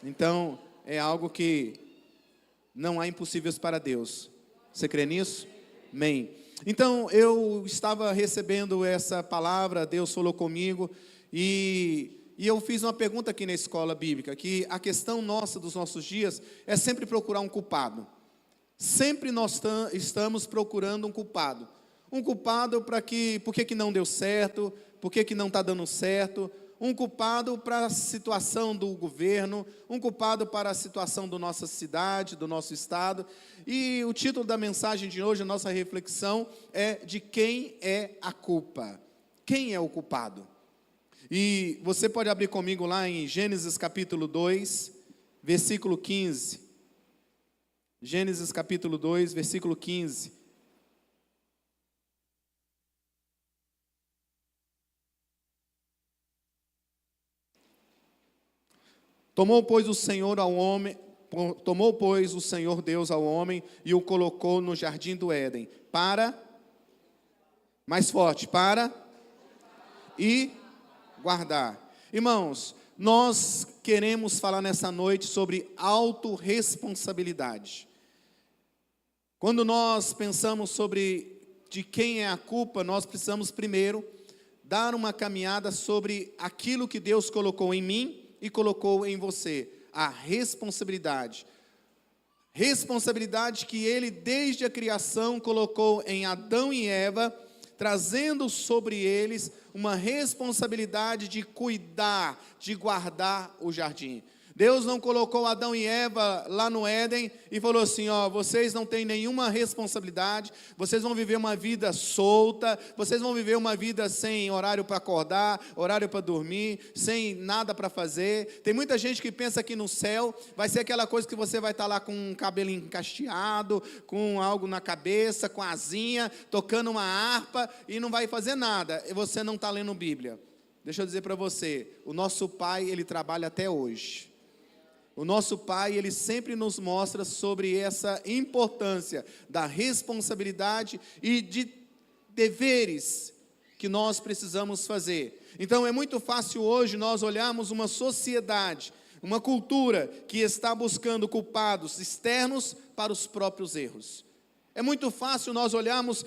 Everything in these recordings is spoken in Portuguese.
Então, é algo que não há impossíveis para Deus. Você crê nisso? Amém. Então, eu estava recebendo essa palavra, Deus falou comigo, e eu fiz uma pergunta aqui na escola bíblica, que a questão nossa dos nossos dias é sempre procurar um culpado. Sempre nós estamos procurando um culpado. Um culpado para por que não deu certo, por que não está dando certo. Um culpado para a situação do governo, um culpado para a situação da nossa cidade, do nosso estado. E o título da mensagem de hoje, a nossa reflexão, é de quem é a culpa. Quem é o culpado? E você pode abrir comigo lá em Gênesis capítulo 2, versículo 15. Gênesis capítulo 2, versículo 15. Tomou, pois, o Senhor Deus ao homem e o colocou no jardim do Éden, mais forte, e guardar. Irmãos, nós queremos falar nessa noite sobre autorresponsabilidade. Quando nós pensamos sobre de quem é a culpa, nós precisamos primeiro dar uma caminhada sobre aquilo que Deus colocou em mim e colocou em você, a responsabilidade. Responsabilidade que Ele, desde a criação, colocou em Adão e Eva, trazendo sobre eles uma responsabilidade de cuidar, de guardar o jardim. Deus não colocou Adão e Eva lá no Éden e falou assim, vocês não têm nenhuma responsabilidade, vocês vão viver uma vida solta, vocês vão viver uma vida sem horário para acordar, horário para dormir, sem nada para fazer. Tem muita gente que pensa que no céu vai ser aquela coisa que você vai estar lá com um cabelo encasteado, com algo na cabeça, com asinha, tocando uma harpa e não vai fazer nada, e você não está lendo Bíblia. Deixa eu dizer para você, o nosso Pai, Ele trabalha até hoje. O nosso Pai, Ele sempre nos mostra sobre essa importância da responsabilidade e de deveres que nós precisamos fazer. Então é muito fácil hoje nós olharmos uma sociedade, uma cultura que está buscando culpados externos para os próprios erros. É muito fácil nós olharmos,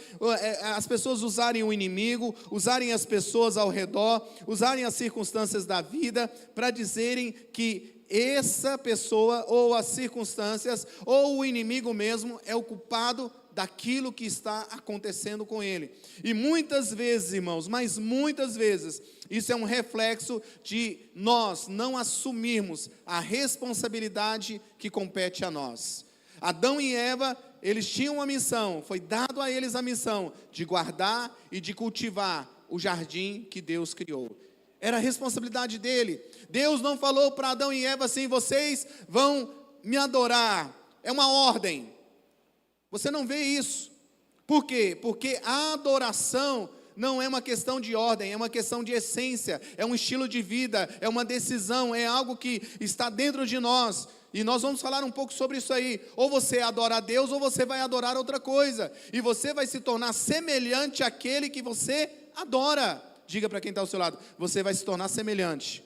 as pessoas usarem o inimigo, usarem as pessoas ao redor, usarem as circunstâncias da vida para dizerem que essa pessoa, ou as circunstâncias, ou o inimigo mesmo é o culpado daquilo que está acontecendo com ele. E muitas vezes, irmãos, mas muitas vezes, isso é um reflexo de nós não assumirmos a responsabilidade que compete a nós. Adão e Eva, eles tinham uma missão, foi dado a eles a missão de guardar e de cultivar o jardim que Deus criou. Era a responsabilidade dele. Deus não falou para Adão e Eva assim, vocês vão me adorar. É uma ordem. Você não vê isso. Por quê? Porque a adoração não é uma questão de ordem, é uma questão de essência, é um estilo de vida, é uma decisão, é algo que está dentro de nós. E nós vamos falar um pouco sobre isso aí. Ou você adora a Deus, ou você vai adorar outra coisa. E você vai se tornar semelhante àquele que você adora. Diga para quem está ao seu lado, você vai se tornar semelhante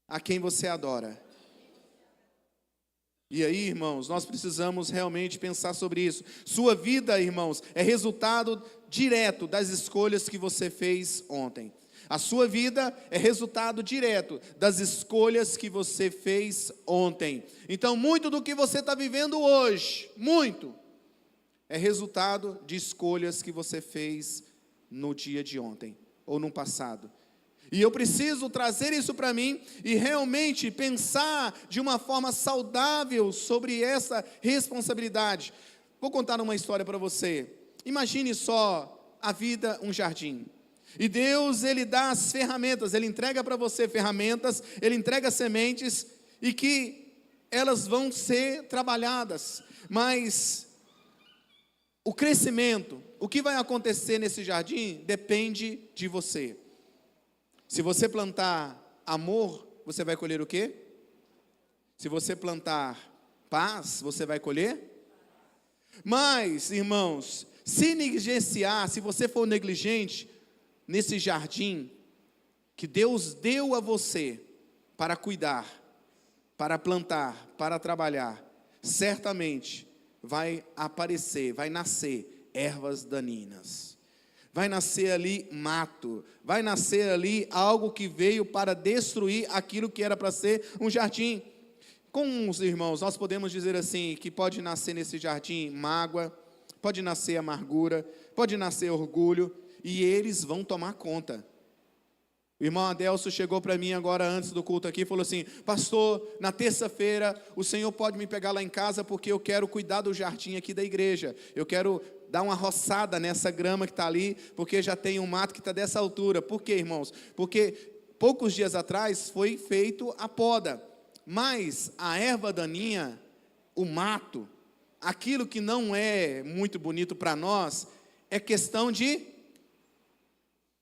a quem você adora. E aí, irmãos, nós precisamos realmente pensar sobre isso. Sua vida, irmãos, é resultado direto das escolhas que você fez ontem. A sua vida é resultado direto das escolhas que você fez ontem. Então, muito do que você está vivendo hoje, muito, é resultado de escolhas que você fez no dia de ontem, ou no passado. E eu preciso trazer isso para mim, e realmente pensar de uma forma saudável sobre essa responsabilidade. Vou contar uma história para você. Imagine só a vida, um jardim. E Deus, Ele dá as ferramentas, Ele entrega para você ferramentas, Ele entrega sementes, e que elas vão ser trabalhadas. Mas o crescimento, o que vai acontecer nesse jardim, depende de você. Se você plantar amor, você vai colher o quê? Se você plantar paz, você vai colher? Mas, irmãos, se negligenciar, se você for negligente nesse jardim que Deus deu a você, para cuidar, para plantar, para trabalhar, certamente vai aparecer, vai nascer ervas daninhas. Vai nascer ali mato, vai nascer ali algo que veio para destruir aquilo que era para ser um jardim. Com os irmãos, nós podemos dizer assim, que pode nascer nesse jardim mágoa, pode nascer amargura, pode nascer orgulho, e eles vão tomar conta. O irmão Adelso chegou para mim agora antes do culto aqui e falou assim: pastor, na terça-feira o senhor pode me pegar lá em casa porque eu quero cuidar do jardim aqui da igreja. Eu quero dar uma roçada nessa grama que está ali, porque já tem um mato que está dessa altura. Por quê, irmãos? Porque poucos dias atrás foi feito a poda, mas a erva daninha, o mato, aquilo que não é muito bonito para nós, é questão de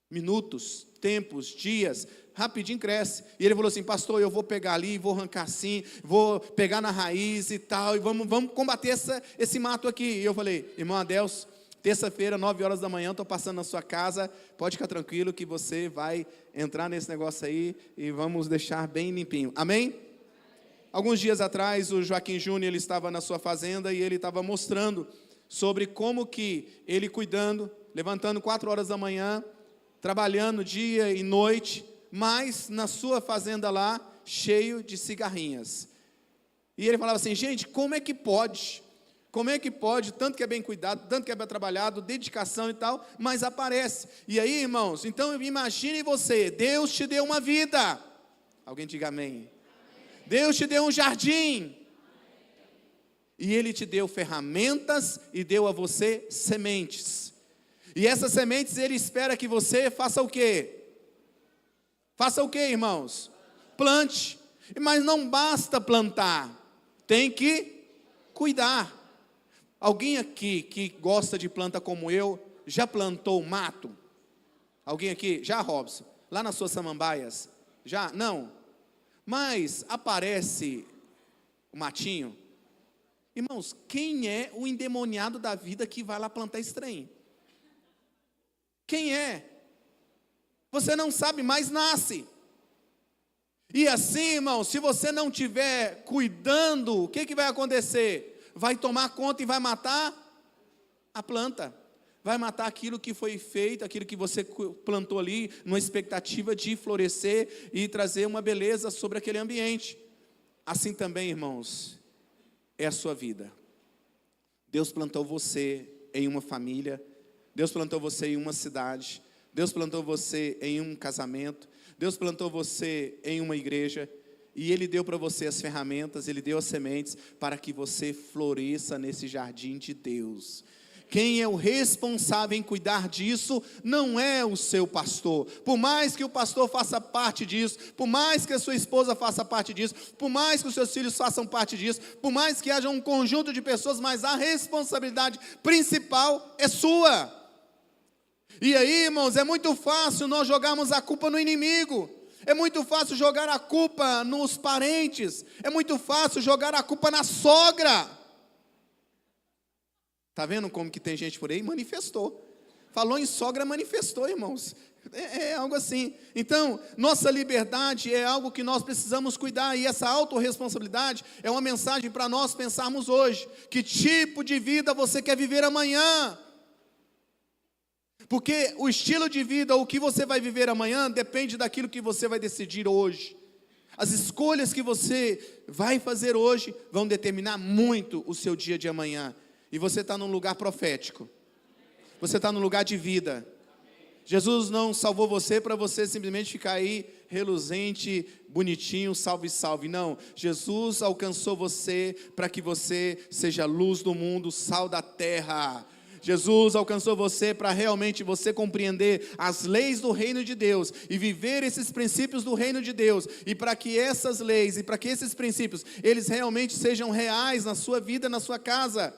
minutos, tempos, dias, rapidinho cresce. E ele falou assim: pastor, eu vou pegar ali, vou arrancar assim, vou pegar na raiz e tal, e vamos combater esse mato aqui. E eu falei: irmão Adelso, terça-feira, 9 horas da manhã, estou passando na sua casa, pode ficar tranquilo que você vai entrar nesse negócio aí e vamos deixar bem limpinho. Amém? Alguns dias atrás, o Joaquim Júnior, ele estava na sua fazenda e ele estava mostrando sobre como que ele cuidando, levantando 4 horas da manhã, trabalhando dia e noite, mas na sua fazenda lá, cheio de cigarrinhas. E ele falava assim: gente, como é que pode? Como é que pode, tanto que é bem cuidado, tanto que é bem trabalhado, dedicação e tal, mas aparece. E aí, irmãos, então imagine você, Deus te deu uma vida. Alguém diga amém. Deus te deu um jardim. E Ele te deu ferramentas e deu a você sementes. E essas sementes Ele espera que você faça o quê? Faça o quê, irmãos? Plante. Mas não basta plantar, tem que cuidar. Alguém aqui que gosta de planta como eu, já plantou mato? Alguém aqui? Já, Robson? Lá nas suas samambaias? Já? Não? Mas aparece o matinho. Irmãos, quem é o endemoniado da vida que vai lá plantar esse trem? Quem é? Você não sabe, mas nasce. E assim, irmão, se você não estiver cuidando, o que vai acontecer? Vai tomar conta e vai matar a planta. Vai matar aquilo que foi feito, aquilo que você plantou ali, numa expectativa de florescer e trazer uma beleza sobre aquele ambiente. Assim também, irmãos, é a sua vida. Deus plantou você em uma família, Deus plantou você em uma cidade, Deus plantou você em um casamento, Deus plantou você em uma igreja, e Ele deu para você as ferramentas, Ele deu as sementes para que você floresça nesse jardim de Deus. Quem é o responsável em cuidar disso não é o seu pastor. Por mais que o pastor faça parte disso, por mais que a sua esposa faça parte disso, por mais que os seus filhos façam parte disso, por mais que haja um conjunto de pessoas, mas a responsabilidade principal é sua. E aí, irmãos, é muito fácil nós jogarmos a culpa no inimigo. É muito fácil jogar a culpa nos parentes. É muito fácil jogar a culpa na sogra. Está vendo como que tem gente por aí? Manifestou. Falou em sogra, manifestou, irmãos. É algo assim. Então, nossa liberdade é algo que nós precisamos cuidar. E essa autorresponsabilidade é uma mensagem para nós pensarmos hoje. Que tipo de vida você quer viver amanhã? Porque o estilo de vida, o que você vai viver amanhã, depende daquilo que você vai decidir hoje. As escolhas que você vai fazer hoje vão determinar muito o seu dia de amanhã. E você está num lugar profético. Você está num lugar de vida. Jesus não salvou você para você simplesmente ficar aí reluzente, bonitinho, salve, salve. Não, Jesus alcançou você para que você seja luz do mundo, sal da terra. Jesus alcançou você para realmente você compreender as leis do reino de Deus e viver esses princípios do reino de Deus, e para que essas leis e para que esses princípios, eles realmente sejam reais na sua vida, na sua casa.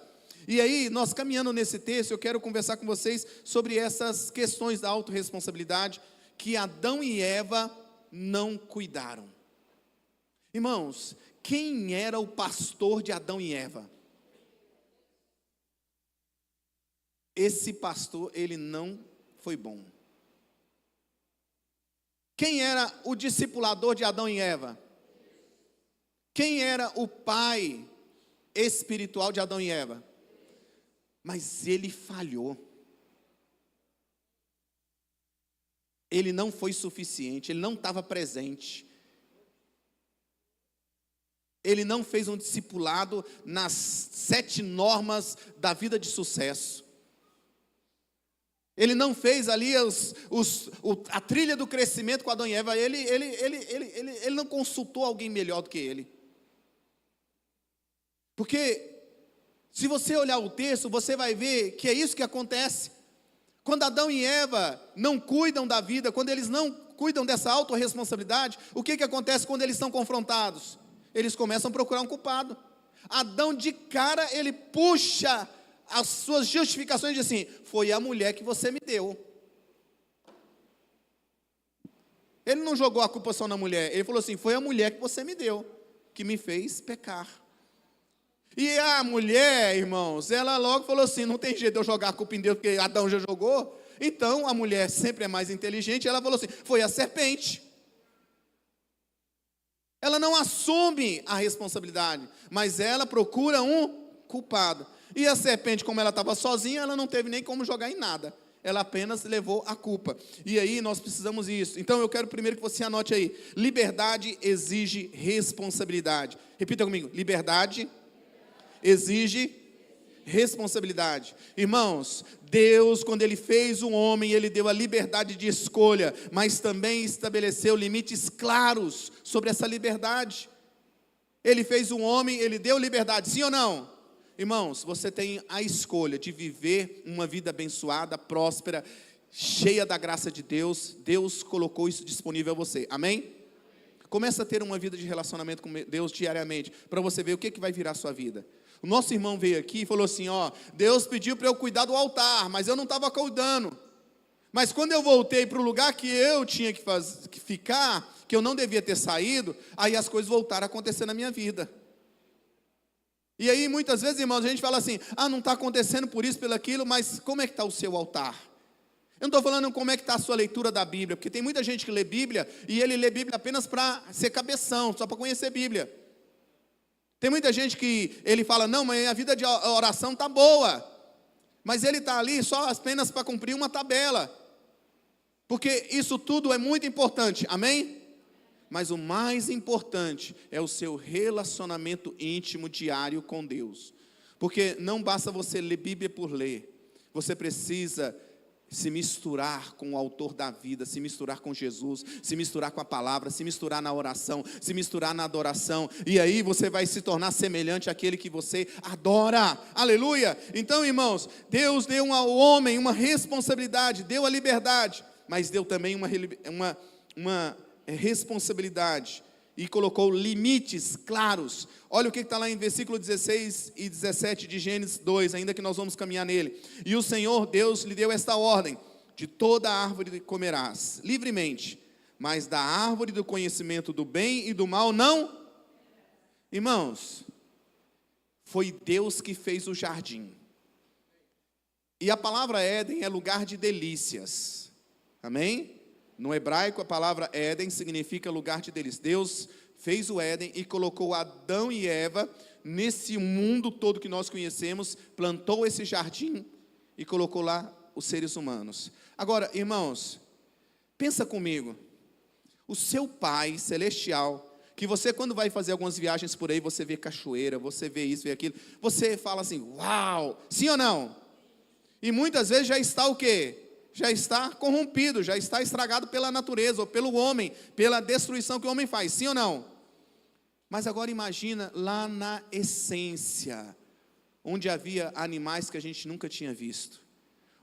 E aí, nós caminhando nesse texto, eu quero conversar com vocês sobre essas questões da autorresponsabilidade que Adão e Eva não cuidaram. Irmãos, quem era o pastor de Adão e Eva? Esse pastor, ele não foi bom. Quem era o discipulador de Adão e Eva? Quem era o pai espiritual de Adão e Eva? Mas ele falhou. Ele não foi suficiente, ele não estava presente. Ele não fez um discipulado nas 7 normas da vida de sucesso. Ele não fez ali a trilha do crescimento com Adão e Eva. Ele não consultou alguém melhor do que ele. Porque, se você olhar o texto, você vai ver que é isso que acontece. Quando Adão e Eva não cuidam da vida, quando eles não cuidam dessa autorresponsabilidade, o que acontece quando eles são confrontados? Eles começam a procurar um culpado. Adão, de cara, ele puxa as suas justificações e diz assim: foi a mulher que você me deu. Ele não jogou a culpa só na mulher, ele falou assim: foi a mulher que você me deu, que me fez pecar. E a mulher, irmãos, ela logo falou assim: não tem jeito de eu jogar a culpa em Deus, porque Adão já jogou. Então, a mulher sempre é mais inteligente, ela falou assim: foi a serpente. Ela não assume a responsabilidade, mas ela procura um culpado. E a serpente, como ela estava sozinha, ela não teve nem como jogar em nada. Ela apenas levou a culpa. E aí nós precisamos disso. Então eu quero primeiro que você anote aí: liberdade exige responsabilidade. Repita comigo: liberdade exige responsabilidade. Irmãos, Deus, quando Ele fez o homem, Ele deu a liberdade de escolha, mas também estabeleceu limites claros sobre essa liberdade. Ele fez um homem, Ele deu liberdade, sim ou não? Irmãos, você tem a escolha de viver uma vida abençoada, próspera, cheia da graça de Deus. Deus colocou isso disponível a você, amém? Começa a ter uma vida de relacionamento com Deus diariamente, para você ver o que vai virar a sua vida. O nosso irmão veio aqui e falou assim: ó, Deus pediu para eu cuidar do altar, mas eu não estava cuidando. Mas quando eu voltei para o lugar que eu tinha que ficar, que eu não devia ter saído, aí as coisas voltaram a acontecer na minha vida. E aí muitas vezes, irmãos, a gente fala assim: ah, não está acontecendo por isso, pelo aquilo, mas como é que está o seu altar? Eu não estou falando como é que está a sua leitura da Bíblia, porque tem muita gente que lê Bíblia, e ele lê Bíblia apenas para ser cabeção, só para conhecer Bíblia. Tem muita gente que ele fala: não, mas a vida de oração está boa, mas ele está ali só apenas para cumprir uma tabela, porque isso tudo é muito importante, amém? Mas o mais importante é o seu relacionamento íntimo diário com Deus, porque não basta você ler Bíblia por ler, você precisa se misturar com o autor da vida, se misturar com Jesus, se misturar com a palavra, se misturar na oração, se misturar na adoração, e aí você vai se tornar semelhante àquele que você adora, aleluia. Então, irmãos, Deus deu ao homem uma responsabilidade, deu a liberdade, mas deu também uma responsabilidade, e colocou limites claros. Olha o que está lá em versículo 16 e 17 de Gênesis 2, ainda que nós vamos caminhar nele. E o Senhor Deus lhe deu esta ordem: de toda árvore comerás livremente, mas da árvore do conhecimento do bem e do mal não. Irmãos, foi Deus que fez o jardim. E a palavra Éden é lugar de delícias, amém? No hebraico, a palavra Éden significa lugar de delícia. Deus fez o Éden e colocou Adão e Eva nesse mundo todo que nós conhecemos, plantou esse jardim e colocou lá os seres humanos. Agora, irmãos, pensa comigo, o seu Pai celestial, que você, quando vai fazer algumas viagens por aí, você vê cachoeira, você vê isso, vê aquilo, você fala assim: uau, sim ou não? E muitas vezes já está o quê? Já está corrompido, já está estragado pela natureza, ou pelo homem, pela destruição que o homem faz, sim ou não? Mas agora imagina lá na essência, onde havia animais que a gente nunca tinha visto,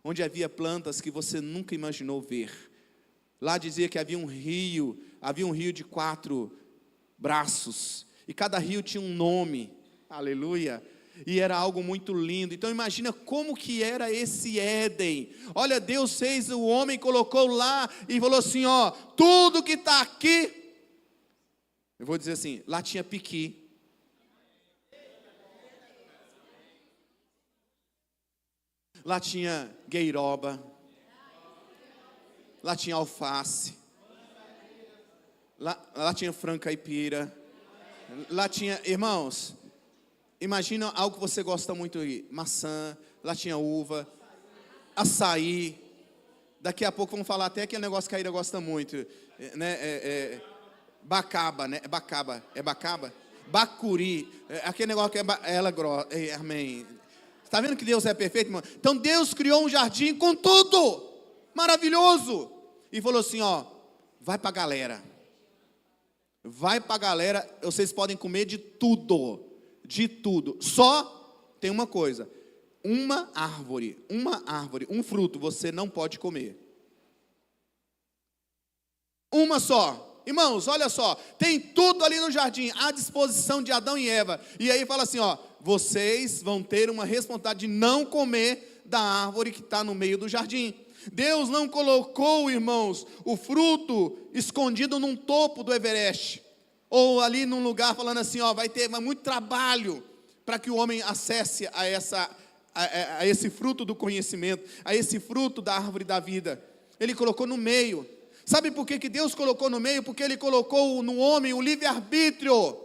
onde havia plantas que você nunca imaginou ver. Lá dizia que havia um rio de 4 braços, e cada rio tinha um nome, aleluia. E era algo muito lindo. Então imagina como que era esse Éden. Olha, Deus fez o homem, colocou lá e falou assim: ó, tudo que está aqui, eu vou dizer assim, lá tinha piqui, lá tinha gueiroba, lá tinha alface, lá tinha frango caipira, Lá tinha, irmãos, imagina algo que você gosta muito aí, maçã, lá tinha uva, açaí. Daqui a pouco vamos falar até aquele negócio que a Ira gosta muito, né? Bacaba, né? Bacaba? Bacuri, aquele negócio que ela grossa, amém. Está vendo que Deus é perfeito, irmão? Então Deus criou um jardim com tudo, maravilhoso, e falou assim, ó, vai para a galera, vocês podem comer de tudo, só tem uma coisa, uma árvore, um fruto você não pode comer, uma só. Irmãos, olha só, tem tudo ali no jardim, à disposição de Adão e Eva, e aí fala assim, ó, vocês vão ter uma responsabilidade de não comer da árvore que está no meio do jardim. Deus não colocou, irmãos, o fruto escondido num topo do Everest, ou ali num lugar falando assim, ó, vai muito trabalho para que o homem acesse a esse fruto do conhecimento, a esse fruto da árvore da vida. Ele colocou no meio. Sabe por que Deus colocou no meio? Porque Ele colocou no homem o livre-arbítrio.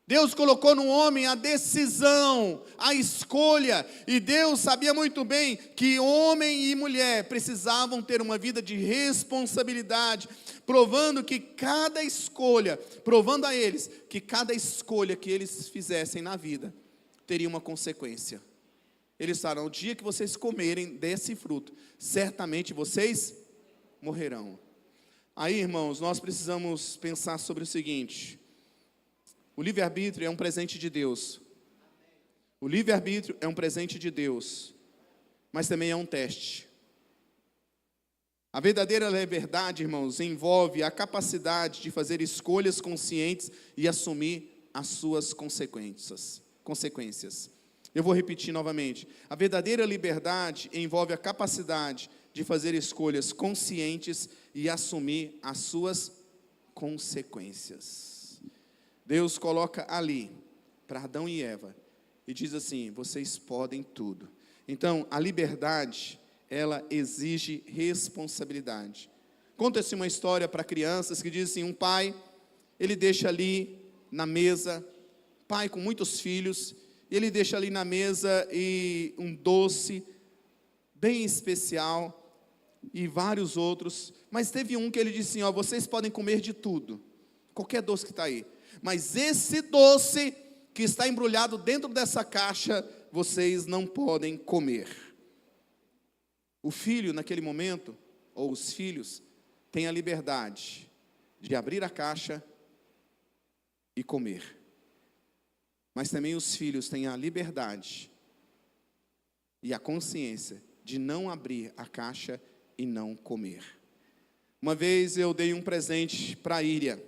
Deus colocou no homem a decisão, a escolha. E Deus sabia muito bem que homem e mulher precisavam ter uma vida de responsabilidade, provando a eles que cada escolha que eles fizessem na vida teria uma consequência. Eles falaram, o dia que vocês comerem desse fruto, certamente vocês morrerão. Aí, irmãos, nós precisamos pensar sobre o seguinte: o livre-arbítrio é um presente de Deus. O livre-arbítrio é um presente de Deus, mas também é um teste. A verdadeira liberdade, irmãos, envolve a capacidade de fazer escolhas conscientes e assumir as suas consequências. Eu vou repetir novamente. A verdadeira liberdade envolve a capacidade de fazer escolhas conscientes e assumir as suas consequências. Deus coloca ali, para Adão e Eva, e diz assim, vocês podem tudo. Então, a liberdade, ela exige responsabilidade. Conta-se uma história para crianças que diz assim, um pai, ele deixa ali na mesa, pai com muitos filhos, ele deixa ali na mesa e um doce bem especial e vários outros, mas teve um que ele disse assim, ó, vocês podem comer de tudo, qualquer doce que está aí, mas esse doce que está embrulhado dentro dessa caixa, vocês não podem comer. O filho naquele momento, ou os filhos, têm a liberdade de abrir a caixa e comer. Mas também os filhos têm a liberdade e a consciência de não abrir a caixa e não comer. Uma vez eu dei um presente para a Íria.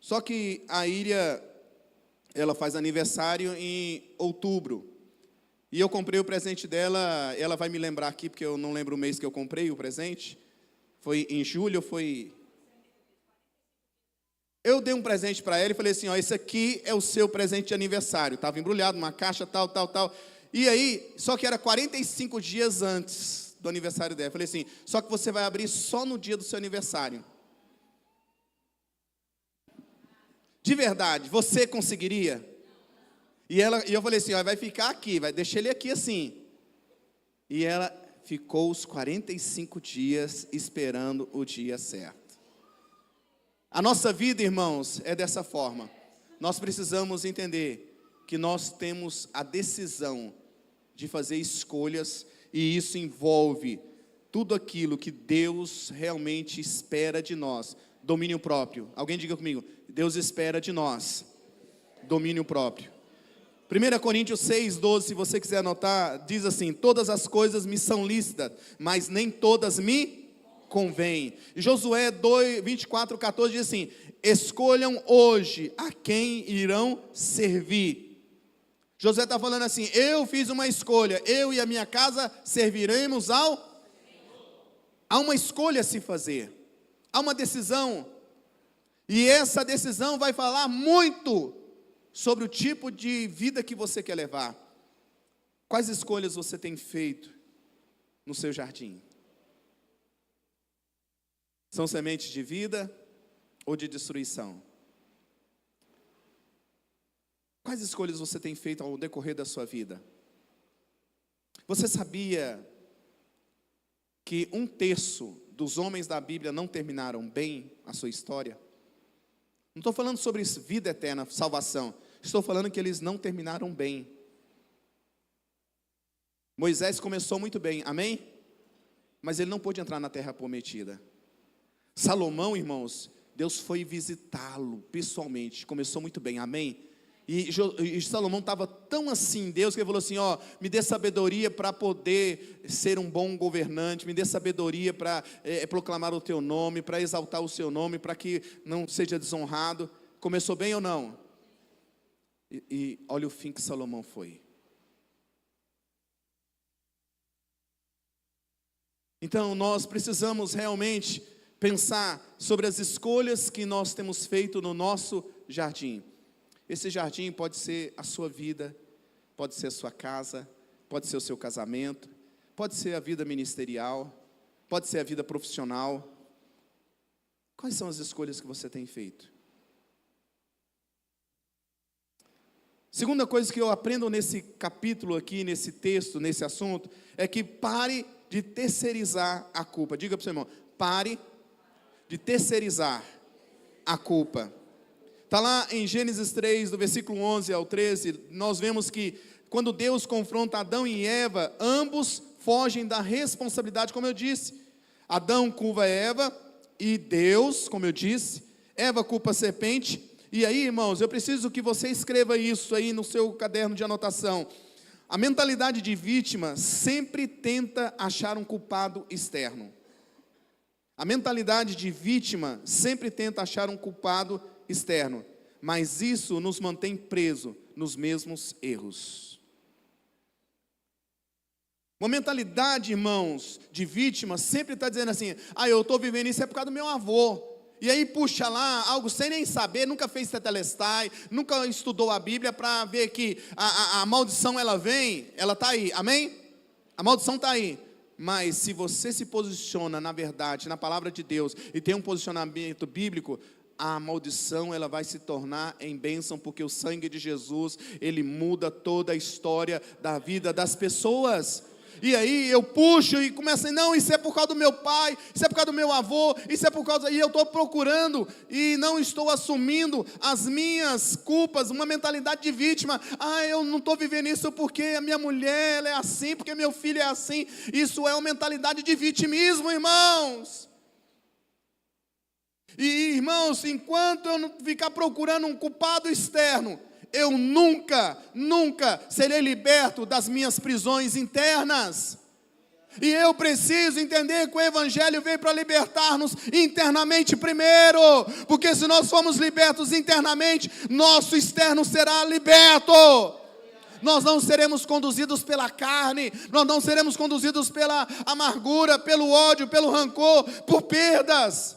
Só que a Íria, ela faz aniversário em outubro. E eu comprei o presente dela, ela vai me lembrar aqui, porque eu não lembro o mês que eu comprei o presente. Foi em julho, foi... Eu dei um presente para ela e falei assim, ó, esse aqui é o seu presente de aniversário. Estava embrulhado numa caixa, tal. E aí, só que era 45 dias antes do aniversário dela. Eu falei assim, só que você vai abrir só no dia do seu aniversário. De verdade, você conseguiria? E eu falei assim, ó, vai ficar aqui, vai deixar ele aqui assim. E ela ficou os 45 dias esperando o dia certo. A nossa vida, irmãos, é dessa forma. Nós precisamos entender que nós temos a decisão de fazer escolhas, e isso envolve tudo aquilo que Deus realmente espera de nós. Domínio próprio. Alguém diga comigo, Deus espera de nós domínio próprio. 1 Coríntios 6:12, se você quiser anotar, diz assim, todas as coisas me são lícitas, mas nem todas me convém. Josué 24:14 diz assim, escolham hoje a quem irão servir. Josué está falando assim, eu fiz uma escolha, eu e a minha casa serviremos ao... Há uma escolha a se fazer, há uma decisão, e essa decisão vai falar muito sobre o tipo de vida que você quer levar. Quais escolhas você tem feito no seu jardim? São sementes de vida ou de destruição? Quais escolhas você tem feito ao decorrer da sua vida? Você sabia que 1/3 dos homens da Bíblia não terminaram bem a sua história? Não estou falando sobre vida eterna, salvação. Estou falando que eles não terminaram bem. Moisés começou muito bem, amém? Mas ele não pôde entrar na terra prometida. Salomão, irmãos, Deus foi visitá-lo pessoalmente, começou muito bem, amém? E Salomão estava tão assim, Deus, que ele falou assim, ó, me dê sabedoria para poder ser um bom governante, me dê sabedoria para proclamar o teu nome, para exaltar o seu nome, para que não seja desonrado. Começou bem ou não? E olha o fim que Salomão foi. Então nós precisamos realmente pensar sobre as escolhas que nós temos feito no nosso jardim. Esse jardim pode ser a sua vida, pode ser a sua casa, pode ser o seu casamento, pode ser a vida ministerial, pode ser a vida profissional. Quais são as escolhas que você tem feito? Segunda coisa que eu aprendo nesse capítulo aqui, nesse texto, nesse assunto, é que pare de terceirizar a culpa. Diga para o seu irmão, pare de terceirizar a culpa. Está lá em Gênesis 3, do versículo 11 ao 13, nós vemos que quando Deus confronta Adão e Eva, ambos fogem da responsabilidade, como eu disse. Adão culpa Eva e Deus, como eu disse, Eva culpa a serpente. E aí, irmãos, eu preciso que você escreva isso aí no seu caderno de anotação. A mentalidade de vítima sempre tenta achar um culpado externo. A mentalidade de vítima sempre tenta achar um culpado externo, mas isso nos mantém presos nos mesmos erros. Uma mentalidade, irmãos, de vítima sempre está dizendo assim, eu estou vivendo isso é por causa do meu avô. E aí puxa lá algo sem nem saber, nunca fez tetelestai, nunca estudou a Bíblia para ver que a maldição ela vem, ela está aí, amém? A maldição está aí. Mas se você se posiciona na verdade, na palavra de Deus, e tem um posicionamento bíblico, a maldição ela vai se tornar em bênção, porque o sangue de Jesus, ele muda toda a história da vida das pessoas. E aí eu puxo e começo a não, isso é por causa do meu pai, isso é por causa do meu avô, isso é por causa, e eu estou procurando, e não estou assumindo as minhas culpas, uma mentalidade de vítima. Eu não estou vivendo isso porque a minha mulher ela é assim, porque meu filho é assim. Isso é uma mentalidade de vitimismo, irmãos. E irmãos, enquanto eu não ficar procurando um culpado externo, eu nunca serei liberto das minhas prisões internas. E eu preciso entender que o Evangelho veio para libertar-nos internamente primeiro, porque se nós formos libertos internamente, nosso externo será liberto. Nós não seremos conduzidos pela carne, nós não seremos conduzidos pela amargura, pelo ódio, pelo rancor, por perdas.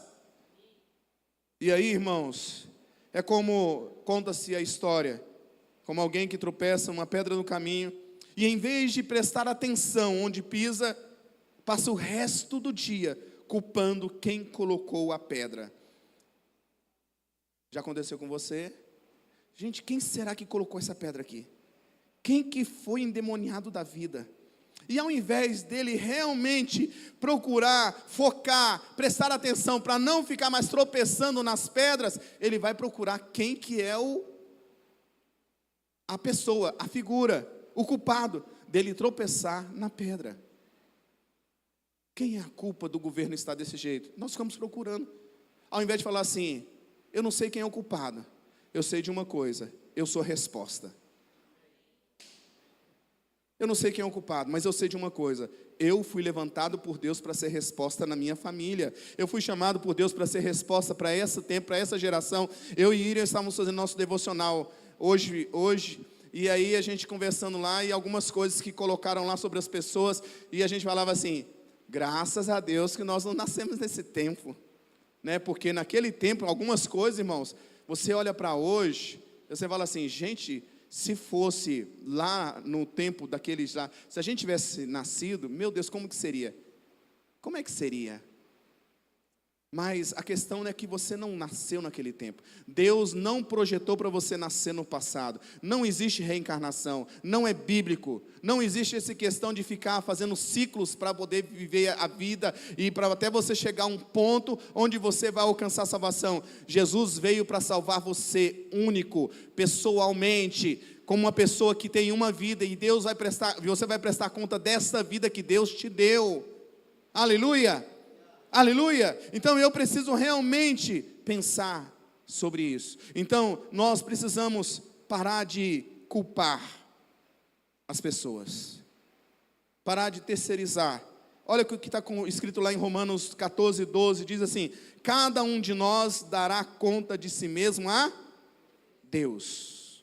E aí, irmãos, é como conta-se a história, como alguém que tropeça uma pedra no caminho, e em vez de prestar atenção onde pisa, passa o resto do dia culpando quem colocou a pedra. Já aconteceu com você? Gente, quem será que colocou essa pedra aqui? Quem que foi endemoniado da vida? E ao invés dele realmente procurar, focar, prestar atenção para não ficar mais tropeçando nas pedras, ele vai procurar quem que é a pessoa, a figura, o culpado dele tropeçar na pedra. Quem é a culpa do governo estar desse jeito? Nós ficamos procurando. Ao invés de falar assim, eu não sei quem é o culpado, eu sei de uma coisa, eu sou a resposta. Eu não sei quem é o culpado, mas eu sei de uma coisa. Eu fui levantado por Deus para ser resposta na minha família. Eu fui chamado por Deus para ser resposta para esse tempo, para essa geração. Eu e Iriam estávamos fazendo nosso devocional hoje, e aí a gente conversando lá, e algumas coisas que colocaram lá sobre as pessoas, e a gente falava assim, graças a Deus que nós não nascemos nesse tempo, né? Porque naquele tempo, algumas coisas, irmãos, você olha para hoje, você fala assim, gente, se fosse lá no tempo daqueles lá, se a gente tivesse nascido, meu Deus, como que seria? Como é que seria? Mas a questão é que você não nasceu naquele tempo. Deus não projetou para você nascer no passado. Não existe reencarnação, não é bíblico. Não existe essa questão de ficar fazendo ciclos para poder viver a vida e para até você chegar a um ponto onde você vai alcançar a salvação. Jesus veio para salvar você único, pessoalmente, como uma pessoa que tem uma vida, e você vai prestar conta dessa vida que Deus te deu. Aleluia! Aleluia! Então eu preciso realmente pensar sobre isso. Então nós precisamos parar de culpar as pessoas, parar de terceirizar. Olha o que está escrito lá em Romanos 14, 12, diz assim: cada um de nós dará conta de si mesmo a Deus.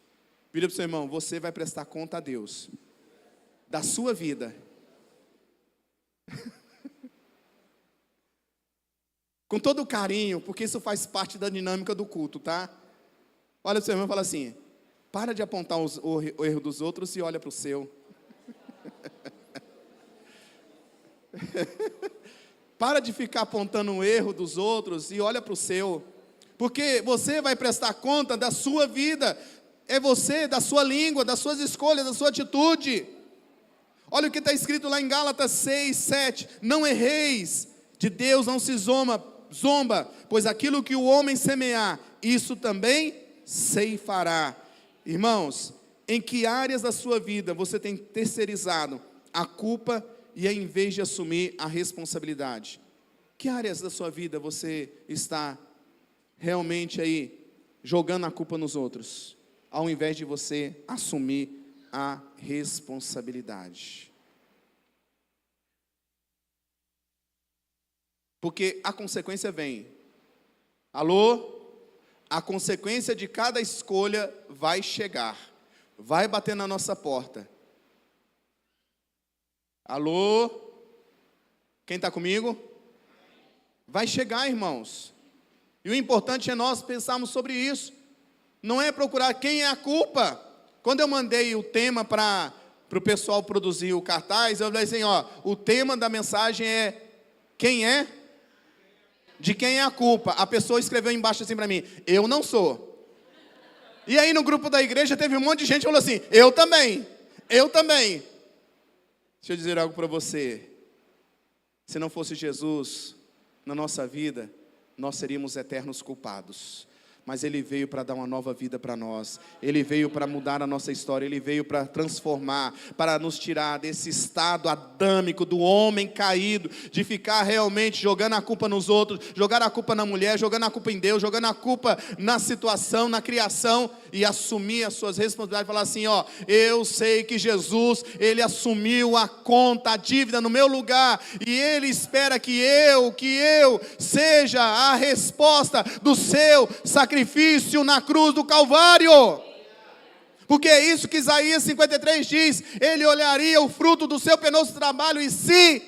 Vira para o seu irmão: você vai prestar conta a Deus da sua vida. Com todo carinho, porque isso faz parte da dinâmica do culto, tá? Olha para o seu irmão e fala assim: para de apontar o erro dos outros e olha para o seu. Para de ficar apontando o erro dos outros e olha para o seu. Porque você vai prestar conta da sua vida. É você, da sua língua, das suas escolhas, da sua atitude. Olha o que está escrito lá em Gálatas 6, 7. Não erreis, de Deus não se zomba, pois aquilo que o homem semear, isso também ceifará. Irmãos, em que áreas da sua vida você tem terceirizado a culpa e em vez de assumir a responsabilidade? Que áreas da sua vida você está realmente aí jogando a culpa nos outros, ao invés de você assumir a responsabilidade? Porque a consequência vem. Alô? A consequência de cada escolha vai chegar. Vai bater na nossa porta. Alô? Quem está comigo? Vai chegar, irmãos. E o importante é nós pensarmos sobre isso. Não é procurar quem é a culpa. Quando eu mandei o tema para o pessoal produzir o cartaz, eu falei assim, ó, o tema da mensagem é: quem é? De quem é a culpa? A pessoa escreveu embaixo assim para mim: eu não sou. E aí no grupo da igreja teve um monte de gente que falou assim: eu também. Deixa eu dizer algo para você. Se não fosse Jesus na nossa vida, nós seríamos eternos culpados. Mas Ele veio para dar uma nova vida para nós. Ele veio para mudar a nossa história. Ele veio para transformar, para nos tirar desse estado adâmico do homem caído, de ficar realmente jogando a culpa nos outros, jogar a culpa na mulher, jogando a culpa em Deus, jogando a culpa na situação, na criação, e assumir as suas responsabilidades. Falar assim, ó, eu sei que Jesus, Ele assumiu a conta, a dívida no meu lugar, e Ele espera que eu seja a resposta do seu sacrifício na cruz do Calvário. Porque é isso que Isaías 53 diz: Ele olharia o fruto do seu penoso trabalho e se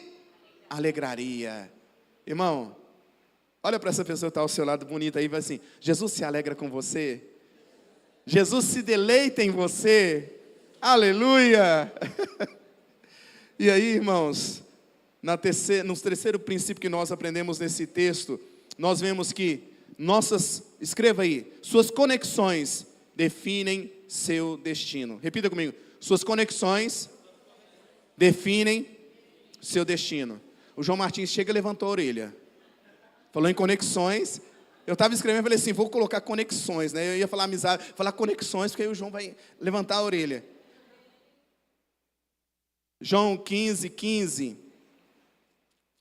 alegraria. Irmão, olha para essa pessoa que está ao seu lado, bonita aí, e vai assim: Jesus se alegra com você? Jesus se deleita em você? Aleluia! E aí, irmãos, no terceiro princípio que nós aprendemos nesse texto, nós vemos que escreva aí, suas conexões definem seu destino. Repita comigo: suas conexões definem seu destino. O João Martins chega e levantou a orelha. Falou em conexões. Eu estava escrevendo e falei assim: vou colocar conexões, né? Eu ia falar amizade, falar conexões, porque aí o João vai levantar a orelha. João 15, 15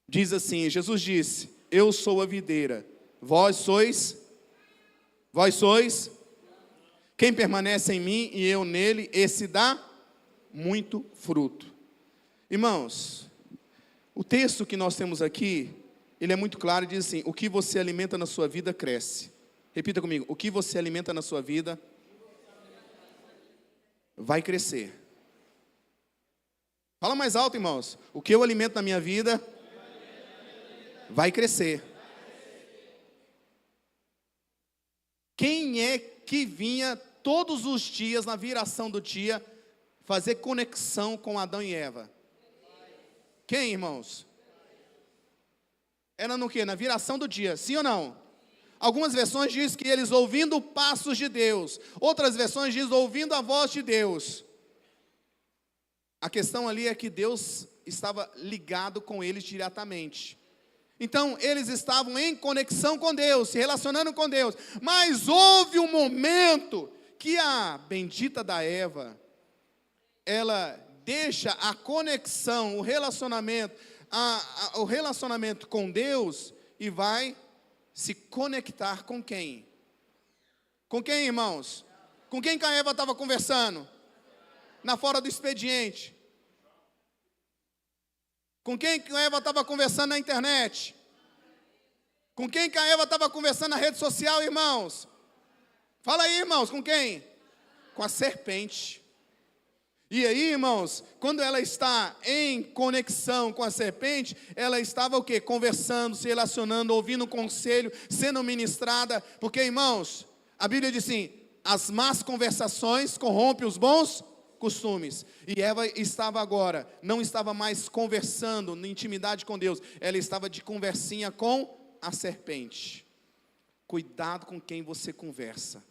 diz assim: Jesus disse: eu sou a videira, vós sois. Quem permanece em mim e eu nele, esse dá muito fruto. Irmãos, o texto que nós temos aqui, ele é muito claro e diz assim: o que você alimenta na sua vida cresce. Repita comigo: o que você alimenta na sua vida vai crescer. Fala mais alto, irmãos: o que eu alimento na minha vida vai crescer. Quem é que vinha todos os dias, na viração do dia, fazer conexão com Adão e Eva? Quem, irmãos? Era no quê? Na viração do dia, sim ou não? Algumas versões dizem que eles ouvindo passos de Deus. Outras versões dizem ouvindo a voz de Deus. A questão ali é que Deus estava ligado com eles diretamente. Então, eles estavam em conexão com Deus, se relacionando com Deus. Mas houve um momento que a bendita da Eva, ela deixa a conexão, o relacionamento com Deus e vai se conectar com quem? Com quem, irmãos? Com quem que a Eva estava conversando? Na fora do expediente. Com quem que a Eva estava conversando na internet? Com quem que a Eva estava conversando na rede social, irmãos? Fala aí, irmãos, com quem? Com a serpente. E aí, irmãos, quando ela está em conexão com a serpente, ela estava o quê? Conversando, se relacionando, ouvindo conselho, sendo ministrada. Porque, irmãos, a Bíblia diz assim, as más conversações corrompem os bons costumes. E Eva estava agora, não estava mais conversando na intimidade com Deus, ela estava de conversinha com a serpente. Cuidado com quem você conversa.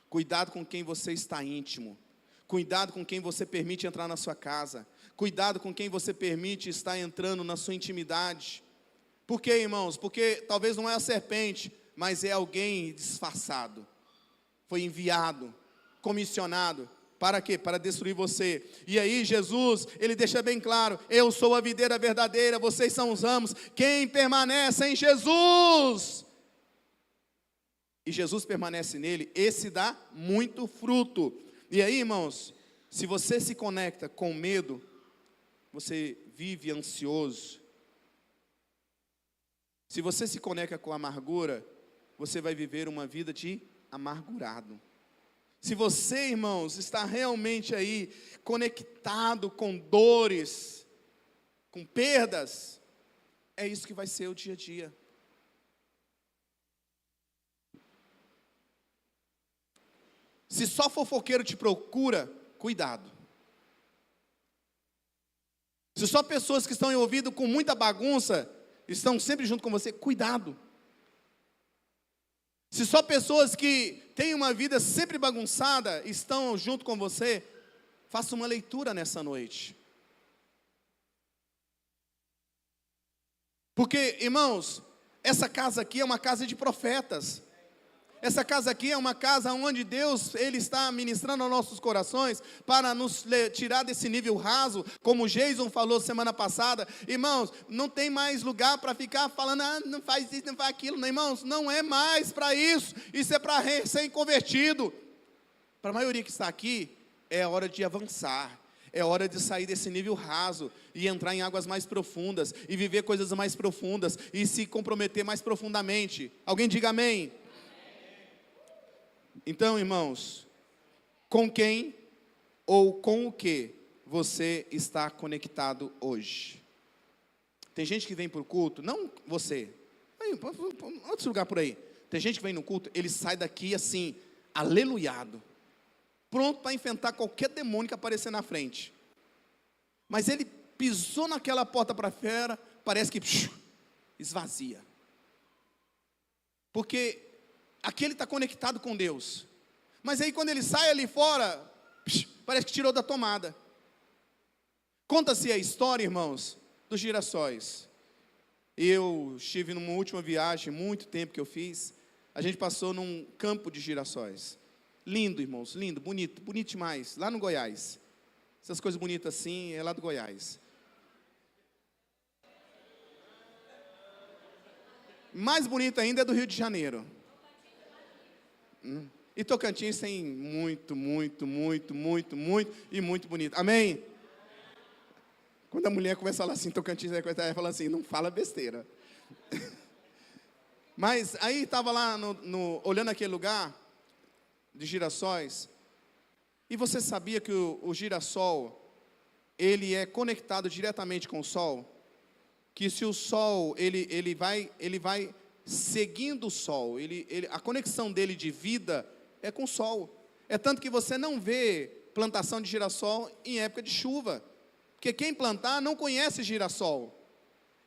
Cuidado com quem você está íntimo. Cuidado com quem você permite entrar na sua casa. Cuidado com quem você permite estar entrando na sua intimidade. Por quê, irmãos? Porque talvez não é a serpente, mas é alguém disfarçado. Foi enviado, comissionado. Para quê? Para destruir você. E aí Jesus, ele deixa bem claro, eu sou a videira verdadeira, vocês são os ramos. Quem permanece em Jesus, e Jesus permanece nele, esse dá muito fruto. E aí, irmãos, se você se conecta com medo, você vive ansioso. Se você se conecta com amargura, você vai viver uma vida de amargurado. Se você, irmãos, está realmente aí conectado com dores, com perdas, é isso que vai ser o dia a dia. Se só fofoqueiro te procura, cuidado. Se só pessoas que estão envolvidas com muita bagunça estão sempre junto com você, cuidado. Se só pessoas que têm uma vida sempre bagunçada estão junto com você, faça uma leitura nessa noite. Porque, irmãos, essa casa aqui é uma casa de profetas. Essa casa aqui é uma casa onde Deus, Ele está ministrando aos nossos corações para nos tirar desse nível raso, como o Jason falou semana passada. Irmãos, não tem mais lugar para ficar falando, não faz isso, não faz aquilo. Não, irmãos, não é mais para isso. Isso é para recém-convertido. Para a maioria que está aqui, é hora de avançar. É hora de sair desse nível raso e entrar em águas mais profundas e viver coisas mais profundas e se comprometer mais profundamente. Alguém diga amém. Então, irmãos, com quem ou com o que você está conectado hoje? Tem gente que vem para o culto, não você, outro lugar por aí. Tem gente que vem no culto, ele sai daqui assim, aleluiado, pronto para enfrentar qualquer demônio que aparecer na frente. Mas ele pisou naquela porta para fora, parece que esvazia. Porque aqui ele está conectado com Deus. Mas aí quando ele sai ali fora, parece que tirou da tomada. Conta-se a história, irmãos, dos girassóis. Eu estive numa última viagem, muito tempo que eu fiz. A gente passou num campo de girassóis. Lindo, irmãos, lindo, bonito, bonito demais. Lá no Goiás. Essas coisas bonitas assim, é lá do Goiás. Mais bonito ainda é do Rio de Janeiro. E Tocantins tem muito bonito. Amém? Quando a mulher começa a falar assim, Tocantins, ela fala assim, não fala besteira. Mas aí estava lá, olhando aquele lugar de girassóis, e você sabia que o girassol, ele é conectado diretamente com o sol? Que se o sol, ele vai seguindo o sol, a conexão dele de vida é com o sol. É tanto que você não vê plantação de girassol em época de chuva, porque quem plantar não conhece girassol.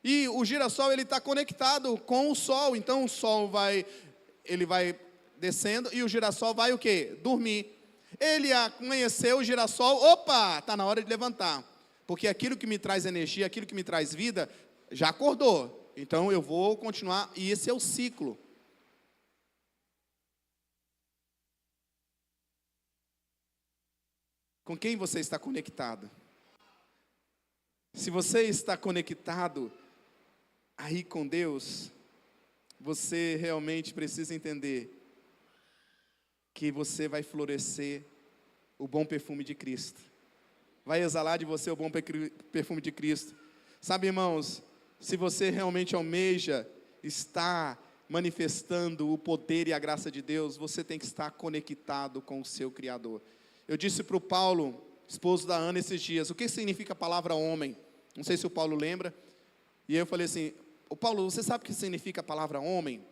E o girassol, ele está conectado com o sol. Então o sol ele vai descendo e o girassol vai o quê? Dormir. Ele amanheceu o girassol, opa, está na hora de levantar. Porque aquilo que me traz energia, aquilo que me traz vida, já acordou. Então eu vou continuar, e esse é o ciclo. Com quem você está conectado? Se você está conectado aí com Deus, você realmente precisa entender que você vai florescer o bom perfume de Cristo. Vai exalar de você o bom perfume de Cristo. Sabe, irmãos, se você realmente almeja estar manifestando o poder e a graça de Deus, você tem que estar conectado com o seu Criador. Eu disse para o Paulo, esposo da Ana, esses dias, o que significa a palavra homem? Não sei se o Paulo lembra. E aí eu falei assim, Paulo, você sabe o que significa a palavra homem?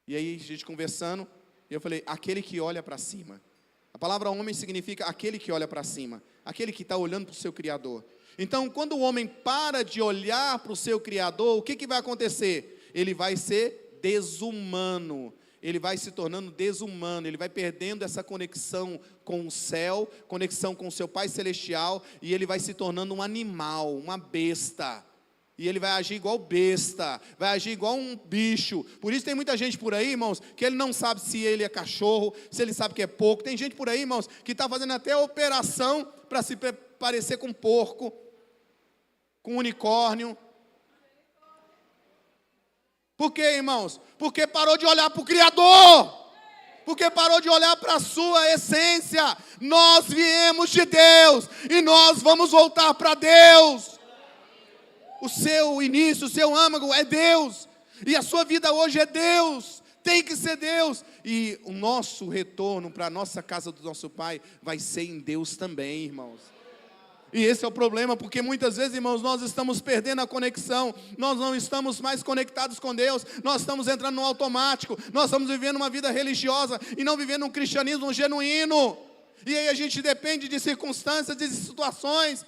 E aí a gente conversando, e eu falei, aquele que olha para cima. A palavra homem significa aquele que olha para cima, aquele que está olhando para o seu Criador. Então, quando o homem para de olhar para o seu Criador, o que vai acontecer? Ele vai ser desumano, ele vai se tornando desumano, ele vai perdendo essa conexão com o céu, conexão com o seu Pai Celestial, e ele vai se tornando um animal, uma besta. E ele vai agir igual besta, vai agir igual um bicho. Por isso tem muita gente por aí, irmãos, que ele não sabe se ele é cachorro, se ele sabe que é porco. Tem gente por aí, irmãos, que está fazendo até operação para se parecer com porco, com unicórnio. Por quê, irmãos? Porque parou de olhar para o Criador. Porque parou de olhar para a sua essência. Nós viemos de Deus e nós vamos voltar para Deus. O seu início, o seu âmago é Deus. E a sua vida hoje é Deus. Tem que ser Deus. E o nosso retorno para a nossa casa do nosso Pai vai ser em Deus também, irmãos. E esse é o problema, porque muitas vezes, irmãos, nós estamos perdendo a conexão, nós não estamos mais conectados com Deus, nós estamos entrando no automático, nós estamos vivendo uma vida religiosa e não vivendo um cristianismo genuíno. E aí a gente depende de circunstâncias, de situações.